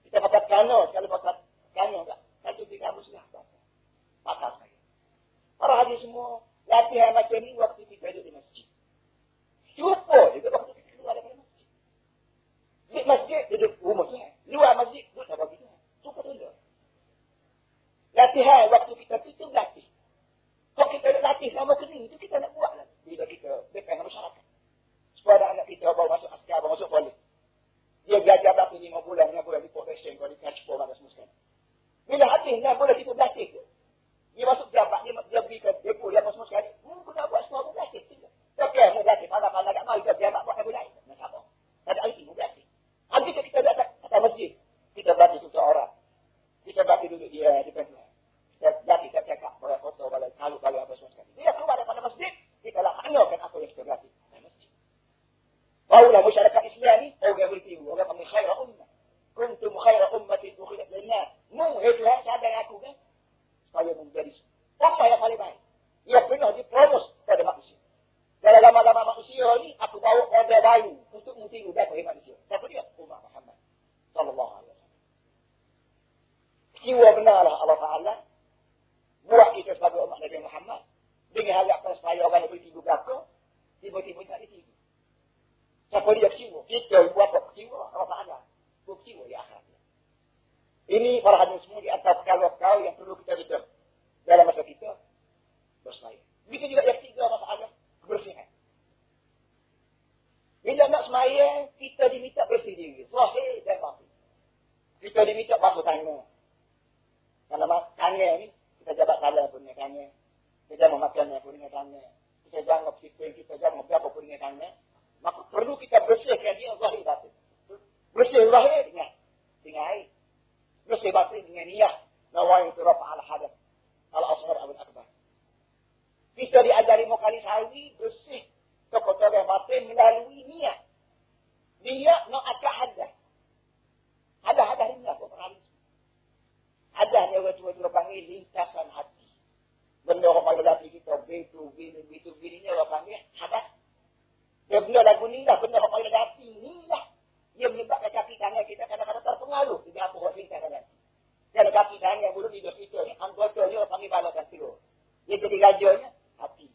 kita pakai kano, kalau pakai kano tak. Satu 3 muslah. Patah saya. Para hadis semua, latihan macam ni waktu kita duduk di masjid. Cuba juga waktu kita keluar daripada masjid. Di masjid duduk rumah tu. Luar masjid duduk sama kita. Cuba dulu. Latihan waktu kita tutup latih. Kalau kita nak latih sama kena itu kita nak buat lah. Bila kita depan dengan masyarakat. Supaya anak kita bawa masuk askar, bawa masuk polis. Dia belajar berapa 5 bulan di profession, kalau di transport dan semua sekali. Bila hadis 6 bulan kita berlatih tu. Dia masuk jabat, dia berikan depo, dia apa semua sekali. Mu nak buat semua, mu berlatih. Okey, mu berlatih. Pandang-pandang tak mahu, kita jabat buat apa lain. Tak apa. Tak ada arti, mu berlatih. Habis kita datang atas masjid. Kita berlatih tutup orang. Kita berlatih duduk dia depan Tuhan. Kita berlatih tak cakap, boleh foto, boleh kalut, boleh apa semua sekali. Dia keluar daripada masjid, kita laksanakan apa yang kita berlatih. Masjid. Barulah masyarakat Islam ni, orang beritimu. Orang panggil khairah ummah. Kuntum khairah ummatin ukhidat lillah. Mu, Tuhan, sadar aku kan? Supaya menjadi ummah yang paling baik. Ia benar dipromus pada manusia. Dalam lama-lama manusia ni, aku bawa order baru untuk mengutiru dan bagi manusia. Siapa dia? Ummah Muhammad sallallahu alaihi wasallam. Jiwa benarlah Allah Ta'ala buat kita sebagai umat Nabi Muhammad dengan harapan supaya orang yang bertidur belakang tiba-tiba tak ditidur. Siapa dia kecewa? Kita buat apa kecewa? Allah Ta'ala kecewa di akhirat. Ini para hadirin semua di antara perkara-perkara yang perlu kita hidup dalam masa kita bersemaya. Begitu juga yang ketiga masalah kebersihan. Bila nak semaya, kita diminta bersih diri. Zahir dan batin. Kita diminta basuh tangan. Kalau tangan ni, kita jabat salam pun dengan tangan. Kita jangan makannya pun dengan tangan. Kita jangan bersikap, kita jangan berapa pun dengan tangan. Maka perlu kita bersihkan dia zahir batin. Bersih zahir dengan air. Bersih batin dengan niat. Nawai itu rafa al-hadath. Al-asghar al-akbar. Kita diajari mau kali sehari bersih kekotoran batin melalui niat. Niat nak akad hadah. Hadah ini apa perhari? Hadah ni orang tua panggil lintasan hati. Benda orang panggil lelaki kita begitu, gini. Dia benda lagu ni lah, benda hak main hati ni lah. Dia menyebabkan kaki tangan kita kadang-kadang terpengaruh dengan apa hak kita kadang-kadang. Dan kaki tangan bulu hidup kita ni, anggotanya panggil balasan tiga. Dia jadi rajanya, hati.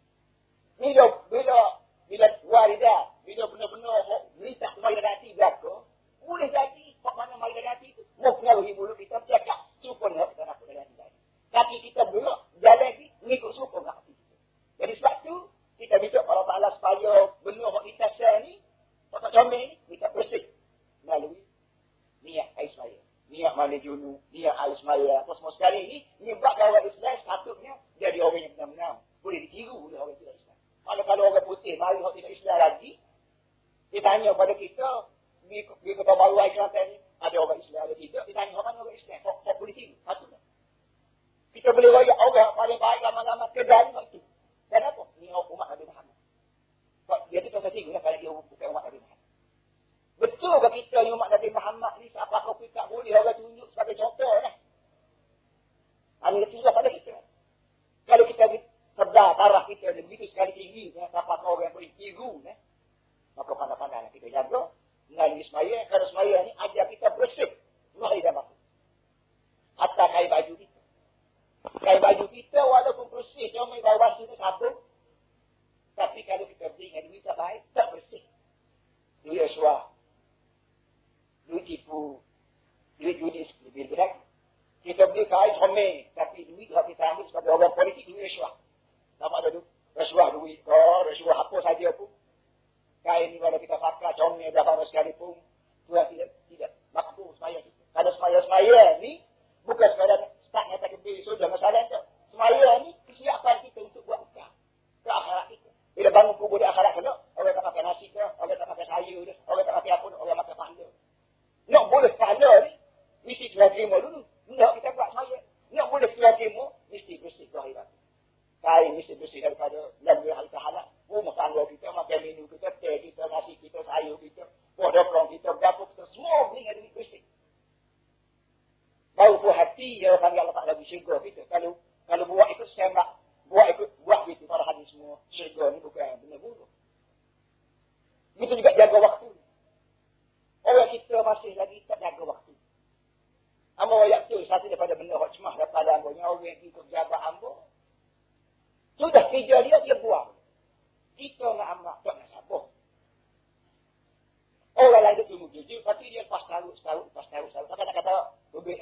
Bila waridah, bila benar-benar berita main hati belakang, boleh jadi, hak mana main hati tu, mempengaruhi bulu kita bercakap, suka nak kita nak main hati lagi. Kaki kita belak, jalan lagi, mengikut suka nak hati kita. Jadi sebab tu, kita minta Allah Ta'ala supaya benar hak kita sel ni, hak comel ni, kita bersih melalui niat air semaya. Niat mandi junub, niat air semaya. Apa semua sekali ni, menyebabkan orang Islam sepatutnya jadi orang yang benar-benar. Boleh ditiru oleh orang tidak Islam. Kalau orang putih, mari orang tidak Islam lagi, dia tanya pada kita, di Kota Baru Air Kelantan ni, ada orang Islam, ada tidak. Dia tanya, mana orang Islam? Hak boleh tiru. Patutlah. Kita boleh royak orang paling baik lama-lama kedai itu. Kenapa? Ni umat Nabi Muhammad. Dia tu kata tiru lah kalau dia bukan umat Nabi Muhammad. Betul ke kita ni umat Nabi Muhammad ni, siapa kau tak boleh orang tunjuk sebagai contoh lah. Ini ketiga pada kita. Kalau kita sedar taraf kita begitu sekali tinggi, siapa kau orang boleh tiru, maka pandai-pandai kita jaga. Dengan semaya, kalau semaya ni ajar kita bersih. Lahir dan batin. Hatta kain baju kita. Kain baju kita walaupun bersih, cuma bau basuh tu sabun. Tapi kalau kita beli dengan duit tak baik, tak bersih. Duit rasuah. Duit tipu. Duit judis. Lebih berat. Kita beli kain comel. Tapi duit kalau kita ambil sebagai orang politik, duit rasuah. Tak ada duit. Rasuah duit. Rasuah apa saja pun. Kain ni kalau kita pakai comel berapa sekalipun, Tuhan tidak makbul semaya kita. Kalau semaya ni, bukan sekadar start nyata kebiri, sudah masalah tu. Semaya ni, kesiapan kita untuk buat buka ke akhirat kita. Bila bangun kubur di akhirat kena, orang tak pakai nasi ke, orang tak pakai sayur ke, orang tak pakai apa, orang makan pahala. Nak boleh pahala ni, mesti Tuhan terima dulu. Nak kita buat semaya. Nak boleh Tuhan terima, mesti bersih ke akhirat. Kain mesti bersih daripada lembu yang kita halal. Rumah tangga kita, makan minum kita, teh kita, nasi kita, sayur kita, buah dokong kita, dapur kita, semua beli dengan duit bersih. Bau buah hati, ya panggil Allah Ta'ala di syurga kita. Kalau buat ikut semak, buat gitu para hadis semua, syurga ni bukan benar buruk. Begitu juga jaga waktu. Orang kita masih lagi tak jaga waktu. Amba ayat tu, satu daripada benda hak cemah daripada ambanya, orang yang ikut jaga amba, sudah kerja dia buang. Kita nak amak, tak nak sabar. Orang lain dia tunggu kerja, tapi dia pas taruh. Tak nak kata, lebih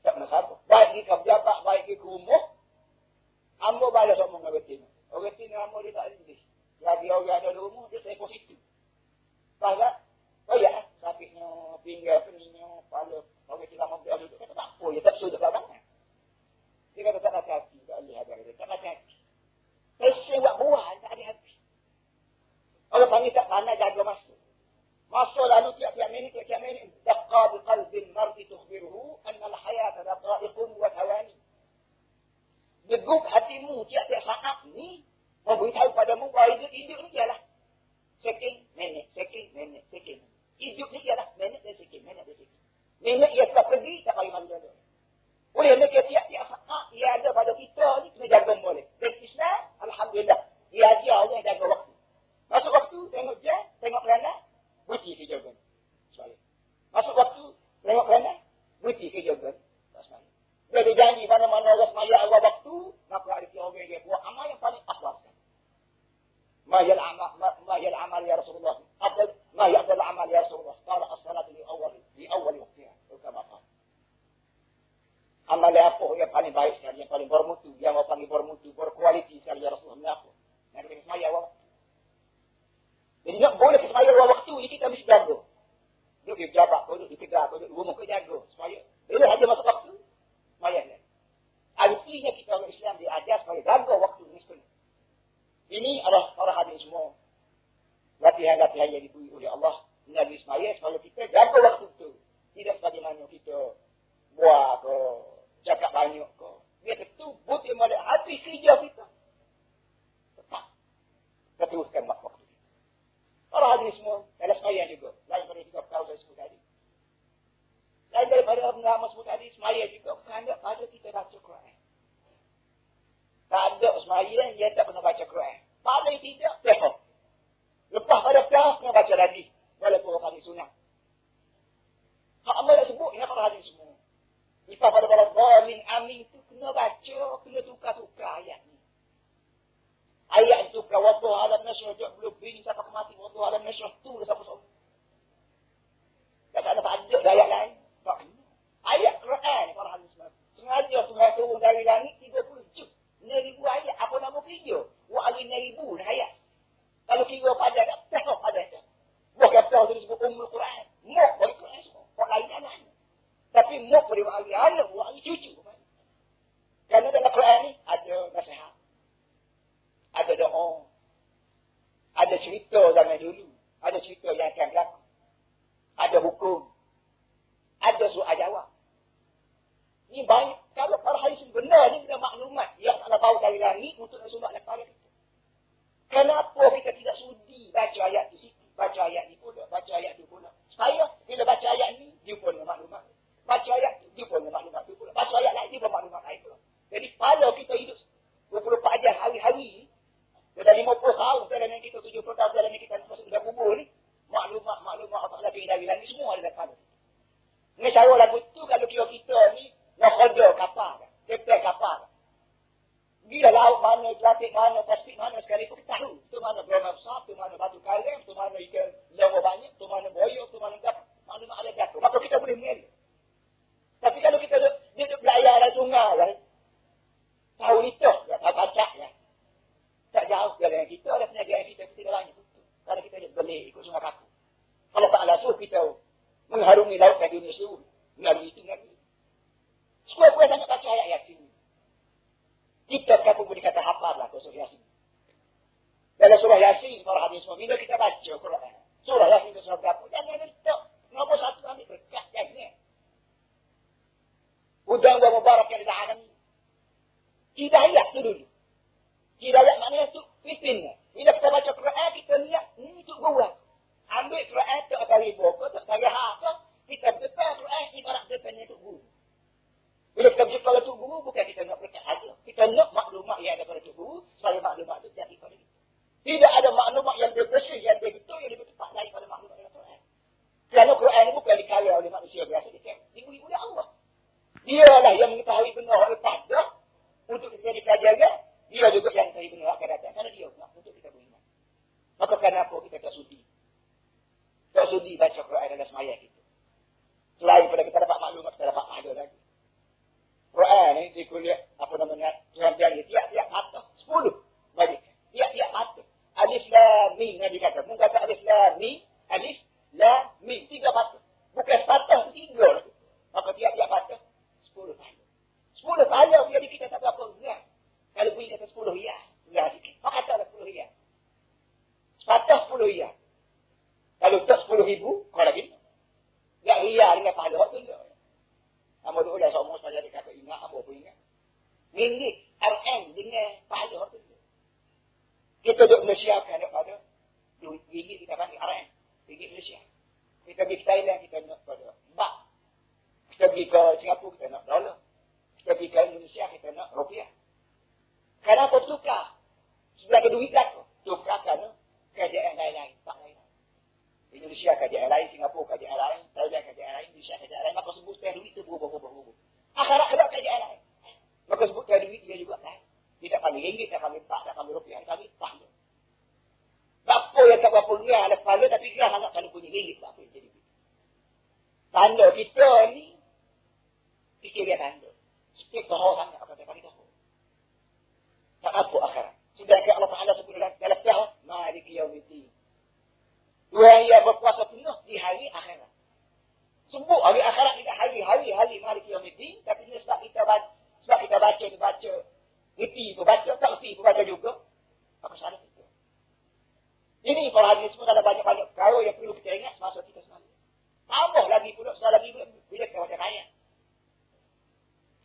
tak nak sabar. Baik dia ke pejabat, baik dia ke rumah, amba balas omong dengan betina. Orang betina amba dia tak ada. Lagi orang ada di rumah, dia saya positif. Faham? Oh ya, sakitnya, pinggang, peningnya, kepala. Orang betina amba dia duduk, kata tak apa, dia tak sudah belakang. Dia kata tak ada hati, tak boleh ada. Tak ada hati. Pesen buat, tak ada hati. Orang panggil tak pandai jaga masa. Masa lalu tiap-tiap minit, daqqa biqalbin mar'i tukhbiruhu anna al-hayata daqa'iqun wa thawani. Degup hatimu tiap-tiap saat ni, memberitahu padamu bahawa hidup ni ialah second, minit. Hidup ni ialah minit dan second. Minit ia telah pergi, tak payah malu jaga. Oleh kerana tiap-tiap saat ia ada pada kita ni, kena jaga boleh. Dan Islam, Alhamdulillah, ia ajar orang yang jaga waktu. Masuk waktu, tengok jam, tengok kerana, berhenti ke jaga. Masuk waktu, tengok kerana, berhenti ke jaga. Dia ada janji mana-mana orang semaya awal waktu, maka ada orang yang buat amal yang paling afdal sekali. Mahiyal amal ya Rasulullah. Mahiyal amal ya Rasulullah. Qala as-salatu li awal waktiha. Amal apa yang paling baik sekali, yang paling bermutu, yang paling bermutu, berkualiti sekali ya Rasulullah. Yang kita semaya awal. Jadi tak boleh semaya awal waktu, ini kita mesti jaga. Duduk di pejabat, duduk di tegak, duduk di rumah, kita jaga. Semaya. Bila saja masuk waktu, semaya. Artinya kita orang Islam diajar supaya jaga waktu ini sepenuh. Ini adalah para hadis semua. Latihan-latihan yang diberi oleh Allah. Nabi semaya supaya kita jaga waktu itu. Tidak sebagaimana kita buat ke, cakap banyak ke. Dia ketubut yang ada habis kerja kita. Tetap. Kita teruskan waktu kita. Para hadis semua, dalam semaya juga. Lain daripada kita tahu saya sebut tadi. Lain daripada nama sebut tadi, semaya juga. Kerana pada kita baca Quran. Tak ada semaya yang tak pernah baca Quran. Paling tidak, tehok. Lepas pada tehok, kena baca lagi. Walaupun hadis sunnah. Hak amal nak sebut, ini para hadis semua. Lepas pada zalim amin tu, kena baca, kena tukar-tukar ayat ni. Ayat tu, wallahu alam nasyrah, belum bini sampai kemati, wallahu alam nasyrah tu dah sama-sama. Tak ada ayat lain. Tak. Ayat Quran, para hadis semua. Sengaja Tuhan turun dari langit 30 juz. 6,000 ayat. Apa nama kira? Wa alin 6,000 ayat. Kalau kira pada tak tengok pada tu. Bukan tahu tu disebut Ummul Quran. Mok dari Quran semua. Kok lain anak. Tapi mok dari wali anak, wali cucu. Kerana dalam Quran ni ada nasihat. Ada doa. Ada cerita zaman dulu. Ada cerita yang akan berlaku. Ada hukum. Ada soal jawab. Ni banyak. Kalau para hadis benar ni, benar maklumat yang Allah bawa dari langit untuk Rasulullah kepada kita. Kenapa kita tidak sudi baca ayat di situ? Baca ayat ni pula, baca ayat tu pula. Supaya bila baca ayat ni, dia pun maklumat. Baca ayat tu, dia pun maklumat tu pula. Baca ayat lain, dia pun maklumat lain pula. Jadi kalau kita hidup 24 jam hari-hari, dari 50 tahun, dalam kita 70 tahun, dalam kita masuk dalam kubur ni, maklumat Allah lebih dari langit, semua ada dalam. Ini cara lagu tu, kalau kita ni, nak khodor kapal, tepek kapal. Gila laut mana, Atlantik mana, Pasifik mana sekali pun kita tahu. Tu mana berapa besar, tu mana batu karang, tu mana ikan lama banyak, tu mana boyok, tu mana gap, maklumat ada jatuh. Maka kita boleh mengelak. Tapi kalau kita duduk belayar dalam sungai, kan? Tahu itu, tak baca ya. Tak jauh dengan kita, ada perniagaan kita tidak banyak. Kalau kita boleh ikut sungai kaku. Kalau tak suruh kita mengharungi laut ke dunia seluruh. Melalui itu, melalui. Semua pun sangat baca ayat Yasin. Kita kan pun boleh kata hafal lah surah Yasin. Dalam surah Yasin, para hadis semua, bila kita baca Quran, surah Yasin itu surah berapa? Jangan letak. Nombor 1 ambil berkat jangan. Udang wa mubarak yang ada alam. Hidayah tu dulu. Hidayah maknanya tu pimpin. Bila kita baca Quran, kita lihat ni tu buat. Ambil Quran tu akan ribu, tak payah apa. Kita depan Quran ibarat depannya tu guru. Bila kita berjumpa dengan Tuk Guru, bukan kita nak berkat saja. Kita nak maklumat yang ada pada Tuk Guru, supaya maklumat itu jadi pada kita. Tidak ada maklumat yang bersih, yang betul, yang lebih tepat daripada maklumat yang Quran. Kerana Quran ini bukan dikarya oleh manusia biasa, dikarya oleh Allah. Dialah yang mengetahui benar oleh pada untuk kita jadi pelajaran. Dia juga yang mengetahui benar akan datang. Kerana dia nak untuk kita beriman. Maka kenapa kita tak sudi? Tak sudi baca Quran dalam semaya kita. Selain pada kita dapat maklumat, kita dapat pahala lagi. Quran ni di kuliah apa namanya Tuhan janji tiap-tiap mata 10 bagi tiap-tiap mata alif lam mim Nabi kata mungkin kata alif lam mim 3 mata bukan sepatah 3 maka tiap-tiap mata 10 pahala 10 pahala jadi kita tak berapa berat kalau bunyi kata 10 riyal ya sikit maka kata 10 riyal sepatah 10 riyal kalau tak 10,000 kau lagi ya riyal dengan pahala tu dia. Nama tu dah semua saja dia kata ingat apa pun ingat. Ringgit RM dengan pahala tu. Kita duduk Malaysia kan pada duit ringgit kita panggil RM. Ringgit Malaysia. Kita pergi ke Thailand kita nak pada baht. Kita pergi ke Singapura kita nak dolar. Kita pergi ke Indonesia kita nak rupiah. Kenapa tukar? Sebelah ke duit dah tu. Tukar kerana kerajaan lain-lain. Tak lain. Indonesia kerajaan lain, Singapura kerajaan lain, Thailand kerajaan lain, Indonesia kerajaan lain. Maka sebutkan duit itu berubah-ubah. Akhirat ada kerajaan lain. Maka sebutkan duit dia juga lain. Dia tak panggil ringgit, tak panggil baht, tak panggil rupiah, tak panggil pahala. Bapa yang tak berapa ringgit ada pahala, tapi dia sangat kalau punya ringgit. Bapa yang jadi duit. Tanda kita ni, fikir dia tanda. Speak tohor sangat, apa saya panggil tohor. Tak apa akhirat. Sedangkan Allah Ta'ala sebut dalam tahun, Maliki Yawmiddin. Tuhan yang berkuasa penuh di hari akhirat. Sebut hari akhirat tidak hari Maliki Yawmiddin, tapi ini sebab kita baca, reti pun baca, tak reti pun baca juga. Maka salah kita. Ini para hadis semua ada banyak-banyak perkara yang perlu kita ingat semasa kita semalam. Tambah lagi pula, bila kita baca ayat.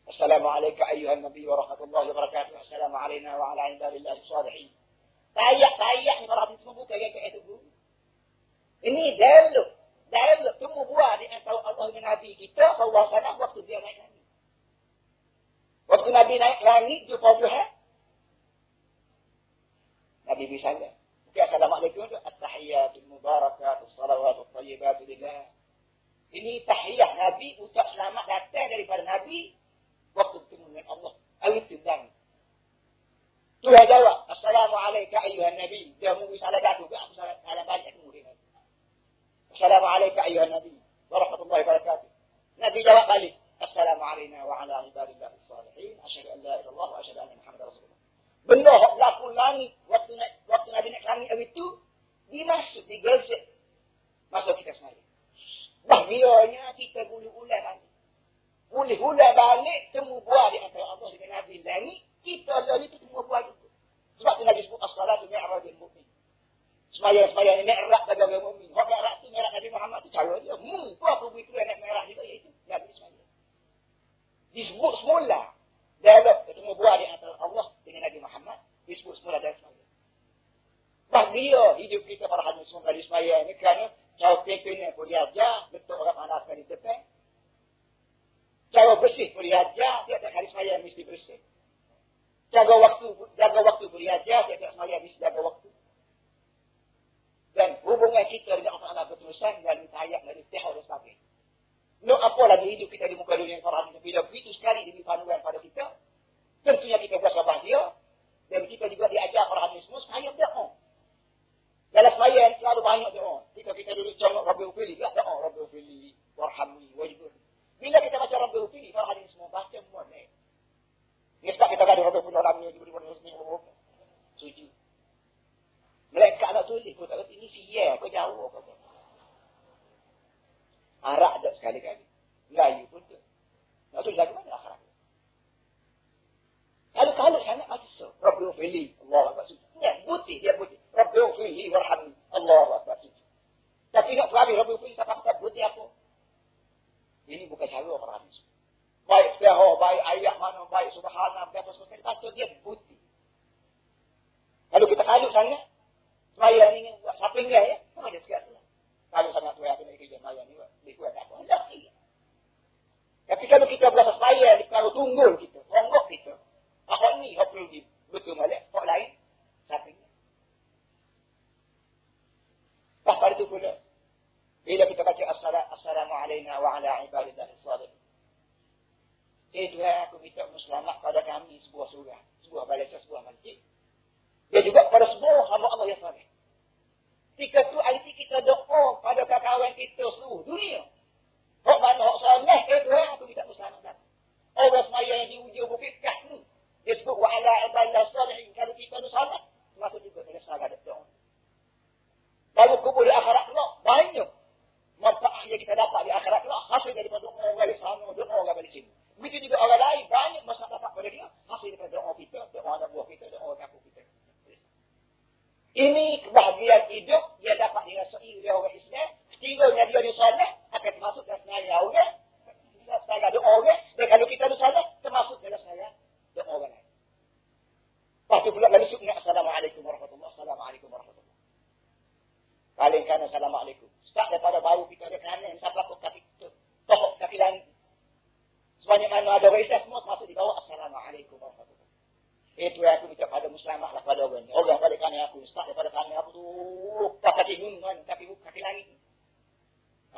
Assalamualaikum ayuhan Nabi wa rahmatullahi wa barakatuh. Assalamualaikum wa ala ibadillahi salihin. Tayak ni para hadis semua bukan yang itu dulu. Ini dialog temu buah di antara Allah dengan Nabi kita sallallahu alaihi wasallam waktu dia naik langit. Waktu Nabi naik langit jumpa Tuhan. Habibi saja. Okay, Assalamualaikum itu at-tahiyyatul mubarakatus salawatut thayyibatu lillah. Ini tahiyah Nabi ucap selamat datang daripada Nabi waktu bertemu dengan Allah. Itu dan Tuhan jawab, Assalamualaikum ayuhan Nabi. Dia mungkin salah datu ke? Aku salah balik aku mungkin. Assalamualaikum ayuhan Nabi. Warahmatullahi wabarakatuh. Nabi jawab balik. Assalamualaikum wa ala ibadillah salihin. Asyhadu an la ilaha illallah wa asyhadu anna Muhammadar Rasulullah. Benda hak berlaku langit waktu Nabi naik langit hari itu dimasuk digesek masuk kita semaya. Bahagianya kita boleh ulang balik. Boleh ulang balik temu buah di antara Allah dengan Nabi langit. Kita dari itu temu buah itu. Sebab itu Nabi sebut as-salatu mi'rajul mu'min. Semaya ni mi'raj bagi orang mukmin. Hak mi'raj tu mi'raj Nabi Muhammad tu cara dia. Apa begitu yang nak mi'raj juga iaitu Nabi semaya. Disebut semula dialog ketemu buah di antara Allah dengan Nabi Muhammad. Disebut semula dari semaya. Bahagia hidup kita para hadis semua dari semaya ni kerana cara pimpinnya boleh ajar, betul orang panaskan di depan. Cara bersih boleh ajar, tiap-tiap hari semaya mesti bersih. Jaga waktu boleh ajar, tiap-tiap semaya mesti jaga waktu. Dan hubungan kita dengan Allah berterusan dan tayak dan iftihar dan sebagainya. No, apa lagi hidup kita di muka dunia para hadis bila begitu sekali diberi panduan pada kita, tentunya kita berasa bahagia dan kita juga diajar para hadis semua supaya berdoa. Dalam sembahyang selalu banyak doa. Kita duduk congok Rabbi Ufili, tak doa Rabbi Ufili, warhamni, wajibun. Bila kita baca Rabbi Ufili, para hadis semua baca semua naik. Ini sebab kita gaduh Rabbi Ufili, warhamni, wajibun, wajibun, suci. Mereka nak tulis pun tak kata, ini siya, kau jauh. Arak tak sekali-kali. Melayu pun tu. Nak tulis lagu mana akhirat? Kalau sangat macam tu. Rabbi Ufili, Allah Akbar suci. Putih, dia putih. Rabbi Ufili, warhamni, Allah Akbar suci. Tapi nak habis Rabbi Ufili, siapa kata putih apa? Ini bukan cara para hadis. Baik tihaw, baik ayat mana, baik subhanallah, baik apa selesai. Baca dia putih. Kalau kita kalut sangat, semaya ni buat sapingnya ya, apa dia sekat tu? Kalau sangat tu yang kena kerja semaya ni, dia kuat apa? Hendak dia. Tapi kalau kita berasa semaya, kalau tunggul kita, ronggok kita, ahok ni, hok perlu betul balik, hok lain, sapingnya. Pada itu pula, bila kita baca Assalamualaikum wa ala ibadillah salihin. Tuhan, aku minta selamat pada kami sebuah surah, sebuah balasan, sebuah masjid. Dia juga pada semua hamba Allah yang salih. Ketika tu arti kita doa pada kawan kita seluruh dunia. Hak mana hak salih, Tuhan, aku minta selamat. Orang semaya yang di ujung bukit Kahnu, dia sebut wa ala ibadillah salihin. Kalau kita tu salah, masuk juga dengan salah doa. Kalau kubur di akhirat kelak, banyak manfaat yang kita dapat di akhirat kelak, hasil daripada doa orang balik sana, doa orang balik sini. Begitu juga orang lain, banyak masalah dapat pada dia, hasil daripada doa kita, doa anak buah kita, doa kampung kita. Ini kebahagiaan hidup, dia dapat dirasai oleh orang Islam, sekiranya dia disalah, akan masuk dalam senarai orang, senarai doa orang, dan kalau kita disalah, termasuk dalam senarai doa orang lain. Lepas tu pula lalu sukna, Assalamualaikum warahmatullahi wabarakatuh. Paling kanan Assalamualaikum. Start daripada baru kita ada kanan. Siapa pun kaki kita. Tohok kaki langit. Sebanyak mana ada orang Islam semua masuk di bawah. Assalamualaikum warahmatullahi wabarakatuh. Itu yang aku minta pada muslimah lah pada orang. Orang pada kanan aku. Start daripada kanan aku tu. Kaki gunungan. Kaki langit.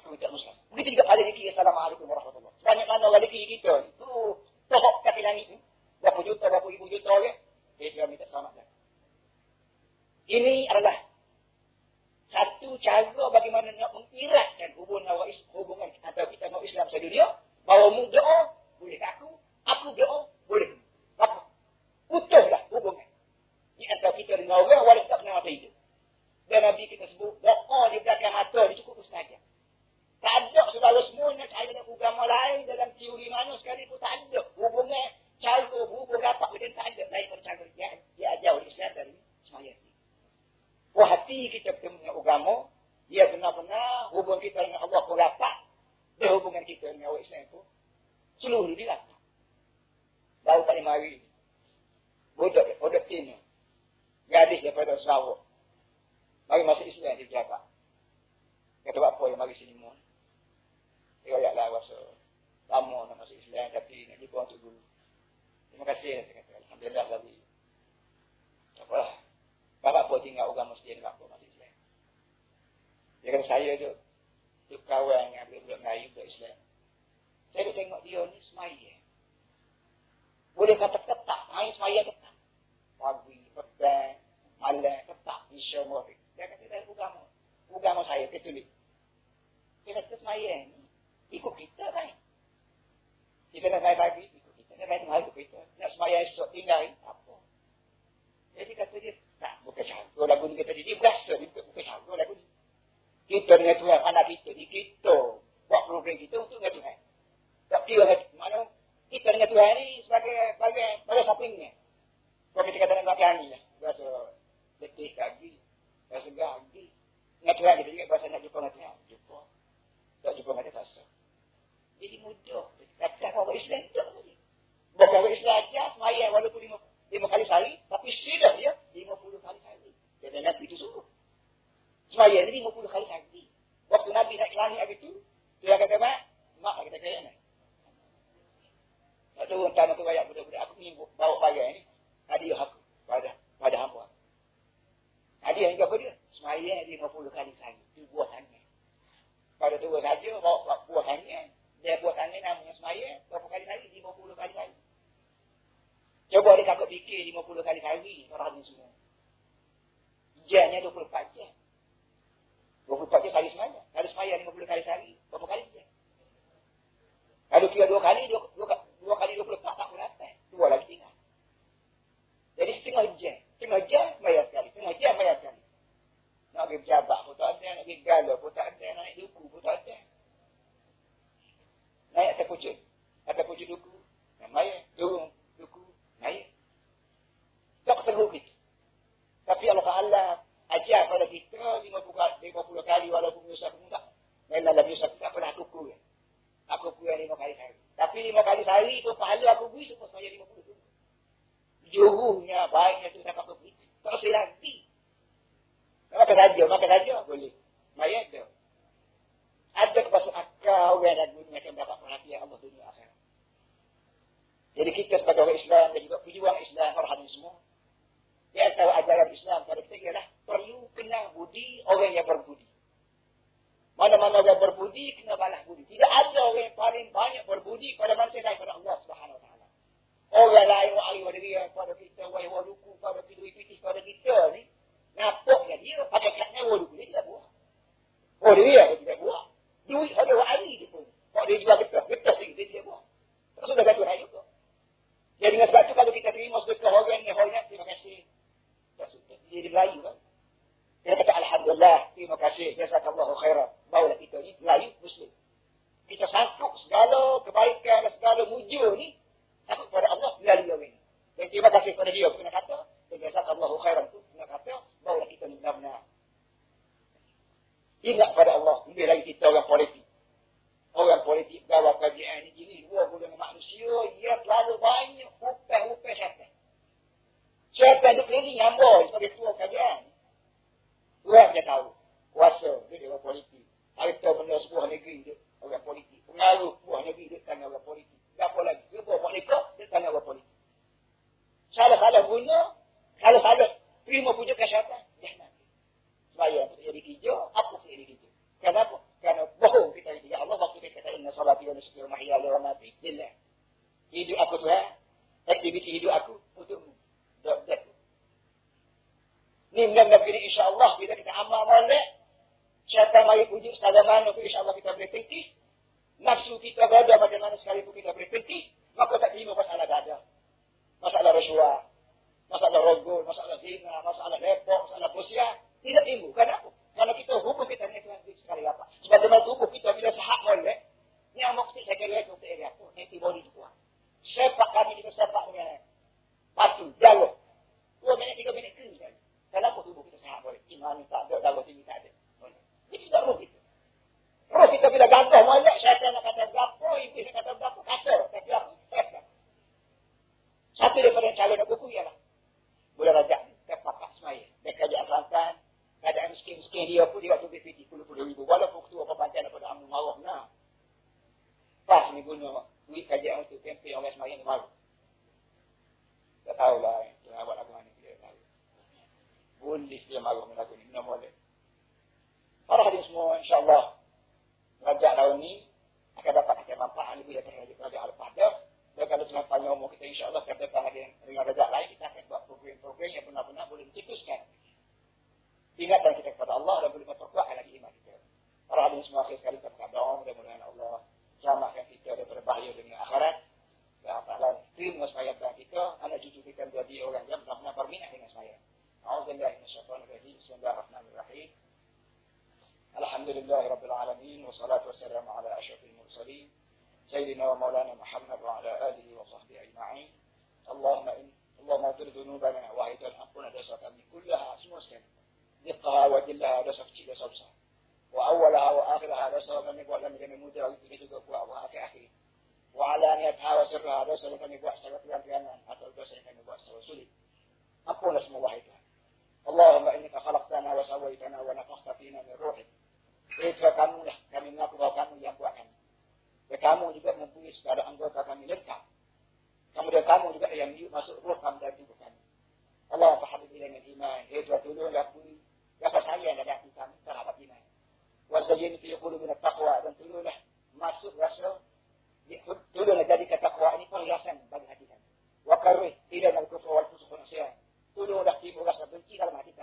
Aku minta muslimah. Begitu juga pada di kiri. Assalamualaikum warahmatullahi wabarakatuh. Sebanyak mana orang di kiri kita. Tu. Tohok kaki langit. Berapa juta, berapa ribu juta orang. Itu yang minta selamat. Ini adalah satu cara bagaimana nak mengiratkan hubungan antara kita dengan Islam sedunia. Bahawa mu doa, boleh aku doa, boleh. Apa? Utuhlah hubungan di antara kita dengan orang walaupun tak pernah mata hidup. Dan Nabi kita sebut, doa di belakang mata ni cukup mustajab. Tak ada saudara semua nak cari dalam agama lain, dalam teori mana sekalipun tak ada hubungan, cara hubungan rapat dengan tak ada daripada cara dia ajar oleh Islam dari semaya. Hati kita bertemu dengan agama, dia benar-benar hubungan kita dengan Allah pun rapat, dan hubungan kita dengan orang Islam pun seluruh dia rapat. Baru 45 hari, budak Cina, gadis daripada Sarawak, mari masuk Islam dia berjabat. Kata apa yang mari sini mohon. Dia kata lah rasa lama nak masuk Islam, tapi nak jumpa untuk dulu. Terima kasih, saya kata. Alhamdulillah tadi. Apalah. Bapak apa masjid kampung masih Islam. Dia kata saya tu kawan yang budak Melayu budak Islam. Saya tengok dia ni semaya. Boleh kata ketak, main semaya ketak. Pagi, petang, malam, ketak, isya, maghrib. Dia kata saya agama saya ketulis. Dia kata semaya ni ikut kita kan. Kita nak main pagi, ikut kita. Nak main tengah, ikut kita. Nak semaya esok tinggal, apa. Jadi kata dia, tak, bukan cara lagu ni kata dia berasa, dia bukan cara lagu ni. Kita dengan Tuhan, anak kita ni, kita buat program kita untuk dengan Tuhan. Tak kira mana, kita dengan Tuhan ni sebagai sampingnya. Kalau kita kata nak makan ni lah, berasa letih kaki, berasa gagi. Dengan Tuhan kita juga berasa nak jumpa dengan Tuhan. Jumpa. Tak jumpa dengan Tuhan, tak sah. Jadi mudah. Kata orang Islam tak tadi. Bukan orang Islam aja sembahyang walaupun 5 kali sehari, tapi sudah dia 50 kali sehari. Jadi Nabi itu suruh. Sembahyang ni 50 kali sehari. Waktu Nabi naik ke langit hari tu, dia kata, mak kita kaya ni. Tak tahu entah nak bayar budak-budak aku ni bawa bayar ni. Hadiah aku pada hamba. Hadiah ni apa dia? Sembahyang 50 kali sehari. Itu buah tangan. Pada tu saja bawa buah tangan. Dia buat tangan namanya semaya, berapa kali sehari? 50 kali sehari. Coba dia takut fikir 50 kali sehari, orang ni semua. Jamnya 24 jam. 24 jam sehari semaya. Kalau semaya 50 kali sehari, berapa kali jam? Kalau kira 2 kali 24 tak pun dapat. 2 lagi tinggal. Jadi setengah jam bayar sekali. Setengah jam bayar sekali. Nak pergi pejabat pun tak ada, nak pergi galau pun tak ada, nak naik duku pun tak ada. Naik atas pucuk duku, naik, turun duku, naik. Tak teruk kita. Tapi Allah Ta'ala ajar pada kita 50 kali walaupun menyusah pun tak. Memang dalam menyusah tak pernah duku. Aku punya 5 kali sehari. Tapi 5 kali sehari tu pahala aku beri supaya saya 50 tu. Jurunya, baiknya tu tak apa beri. Tak usah lagi. Makan saja boleh. Mayat tu. Ada kebasuh akal orang dan dunia akan mendapat perhatian Allah dunia akhirat. Jadi kita sebagai orang Islam dan juga pejuang Islam, orang hadis semua, di antara ajaran Islam pada kita ialah perlu kenal budi orang yang berbudi. Mana-mana orang berbudi, kena balas budi. Tidak ada orang yang paling banyak berbudi pada manusia daripada Allah Subhanahu Wa Taala. Orang lain wahai pada dia, pada kita, wahai waduku, pada pitis pada kita ni, napaknya dia pakai katnya waduku, dia tidak buat. Oh dia tidak buat. Duit ada wali je pun. Kalau dia jual getah tinggi, dia buat. Tak sudah kata orang juga. Jadi dengan sebab itu kalau kita terima sedekah orang ni, terima kasih. Tak sudah. Jadi Melayu kan. Dia kata Alhamdulillah, terima kasih. Jazakallahu khairan. Barulah kita ni Melayu Muslim. Kita sangkut segala kebaikan dan segala mujur ni, sangkut kepada Allah melalui orang ni. Dan terima kasih kepada dia. Kena kata, jazakallahu khairan tu. Kena kata, barulah kita ni benar-benar. Ingat pada Allah, lebih lagi kita orang politik. Orang politik bawa kajian ini, dua dengan manusia, ia terlalu banyak hupai syaitan. Syaitan itu keliling hamba sebagai ketua kajian. Orang dia tahu, kuasa dia orang politik. Harta benda sebuah negeri dia orang politik. Pengaruh sebuah negeri dia tanya orang politik. Apa lagi? Sebuah mereka dia tanya orang politik. Salah-salah guna, salah-salah terima pujukan syaitan, jangan. Supaya jadi hijau, apa jadi hijau? Kenapa? Kerana bohong kita ini. Ya Allah, waktu kita kata, inna salati wa nusuki wa mahya wa mamati lillah. Hidup aku Tuhan, aktiviti hidup aku untukmu. Ni benar-benar begini, insyaAllah, bila kita amal molek, syaitan mari pujuk sekadar mana pun insyaAllah kita boleh pengkis. Nafsu kita berada pada mana sekalipun kita boleh pengkis, maka tak terima masalah dada. Masalah rasuah, masalah rogol, masalah zina, masalah lepok, masalah posiah. Tidak timbul. Kenapa? Kalau kita hukum kita ni Tuhan sekali apa? Sebagaimana hukum kita bila sahak molek, ni yang maksud saya kira itu untuk area apa? Antibody itu kuat. Sepak kami kita sepak dengan patu, jalur. 2 minit, 3 minit ke kan? Kenapa tubuh kita sahak molek? Iman tak ada, jalur tinggi tak ada. Ini tidak roh kita. Roh kita bila gantah molek, syaitan nak kata berapa, iblis nak kata berapa, kata. Tapi aku, satu daripada calon aku ialah boleh rajak ni, terpapak semaya. Dan kerajaan Kelantan, keadaan miskin-miskin dia pun dia waktu BPT 10,000. Walaupun ketua pembantian daripada Amu Marah nah. Pas ni guna duit kajian untuk kempen orang semaya ni malu. Tak tahulah, tu nak buat lagu mana dia tahu. Boleh dia maruh lagu ni. Minum boleh. Para hadirin semua, insyaAllah, rajak tahun ni akan dapat kita manfaat lebih daripada Al-Fatihah. Dan kalau Tuhan panjang umur kita, insyaAllah, akan datang lagi dengan rajak lain, kita akan buat program-program yang benar-benar boleh mencetuskan ingatan kita kepada Allah dan boleh memperkuatkan lagi iman kita. Para hadirin semua, akhir sekali kita berdoa, mudah-mudahan Allah selamatkan kita daripada bahaya dunia akhirat. Ya Allah, terima sembahyang kita, anak cucu kita menjadi orang yang benar-benar berminat dengan sembahyang. A'udzubillahi minasyaitonirrajim. Bismillahirrahmanirrahim. Alhamdulillahirabbil alamin wassalatu wassalamu ala asyrafil mursalin sayyidina wa maulana Muhammad wa ala alihi wa sahbihi ajma'in. Allahumma ighfir dzunubana wa ampuna dosa kami kullaha semua sekali. Diqha wa jilla dosa kecil dosa besar. Wa awwalaha wa akhiraha dosa kami buat dalam kami muda kita juga buat wa akhir. Wa alaniyatha wa sirraha dosa kami buat secara terang-terangan atau dosa kami buat secara sulit. Ampunlah semua wahai Tuhan. Allahumma innaka khalaqtana wa sawaitana wa nafakhta fina min ruhik. Itu kamu lah, kami mengaku bahwa kamu yang buat kami. Dan kamu juga mempunyai segala anggota kami lengkap. Kemudian kamu juga yang masuk ruh kami dan tubuh kami. Allah fahabib ilaina iman. Itu tolonglah pun rasa sayang dari hati kami terhadap iman. Wa zayyini fi qulubina taqwa, dan tolonglah masuk rasa, tolonglah jadikan taqwa ini perhiasan bagi hati kami. Wa karrih ilaina al-kufra wal fusuq wal isyan. Tolonglah timbul rasa benci dalam hati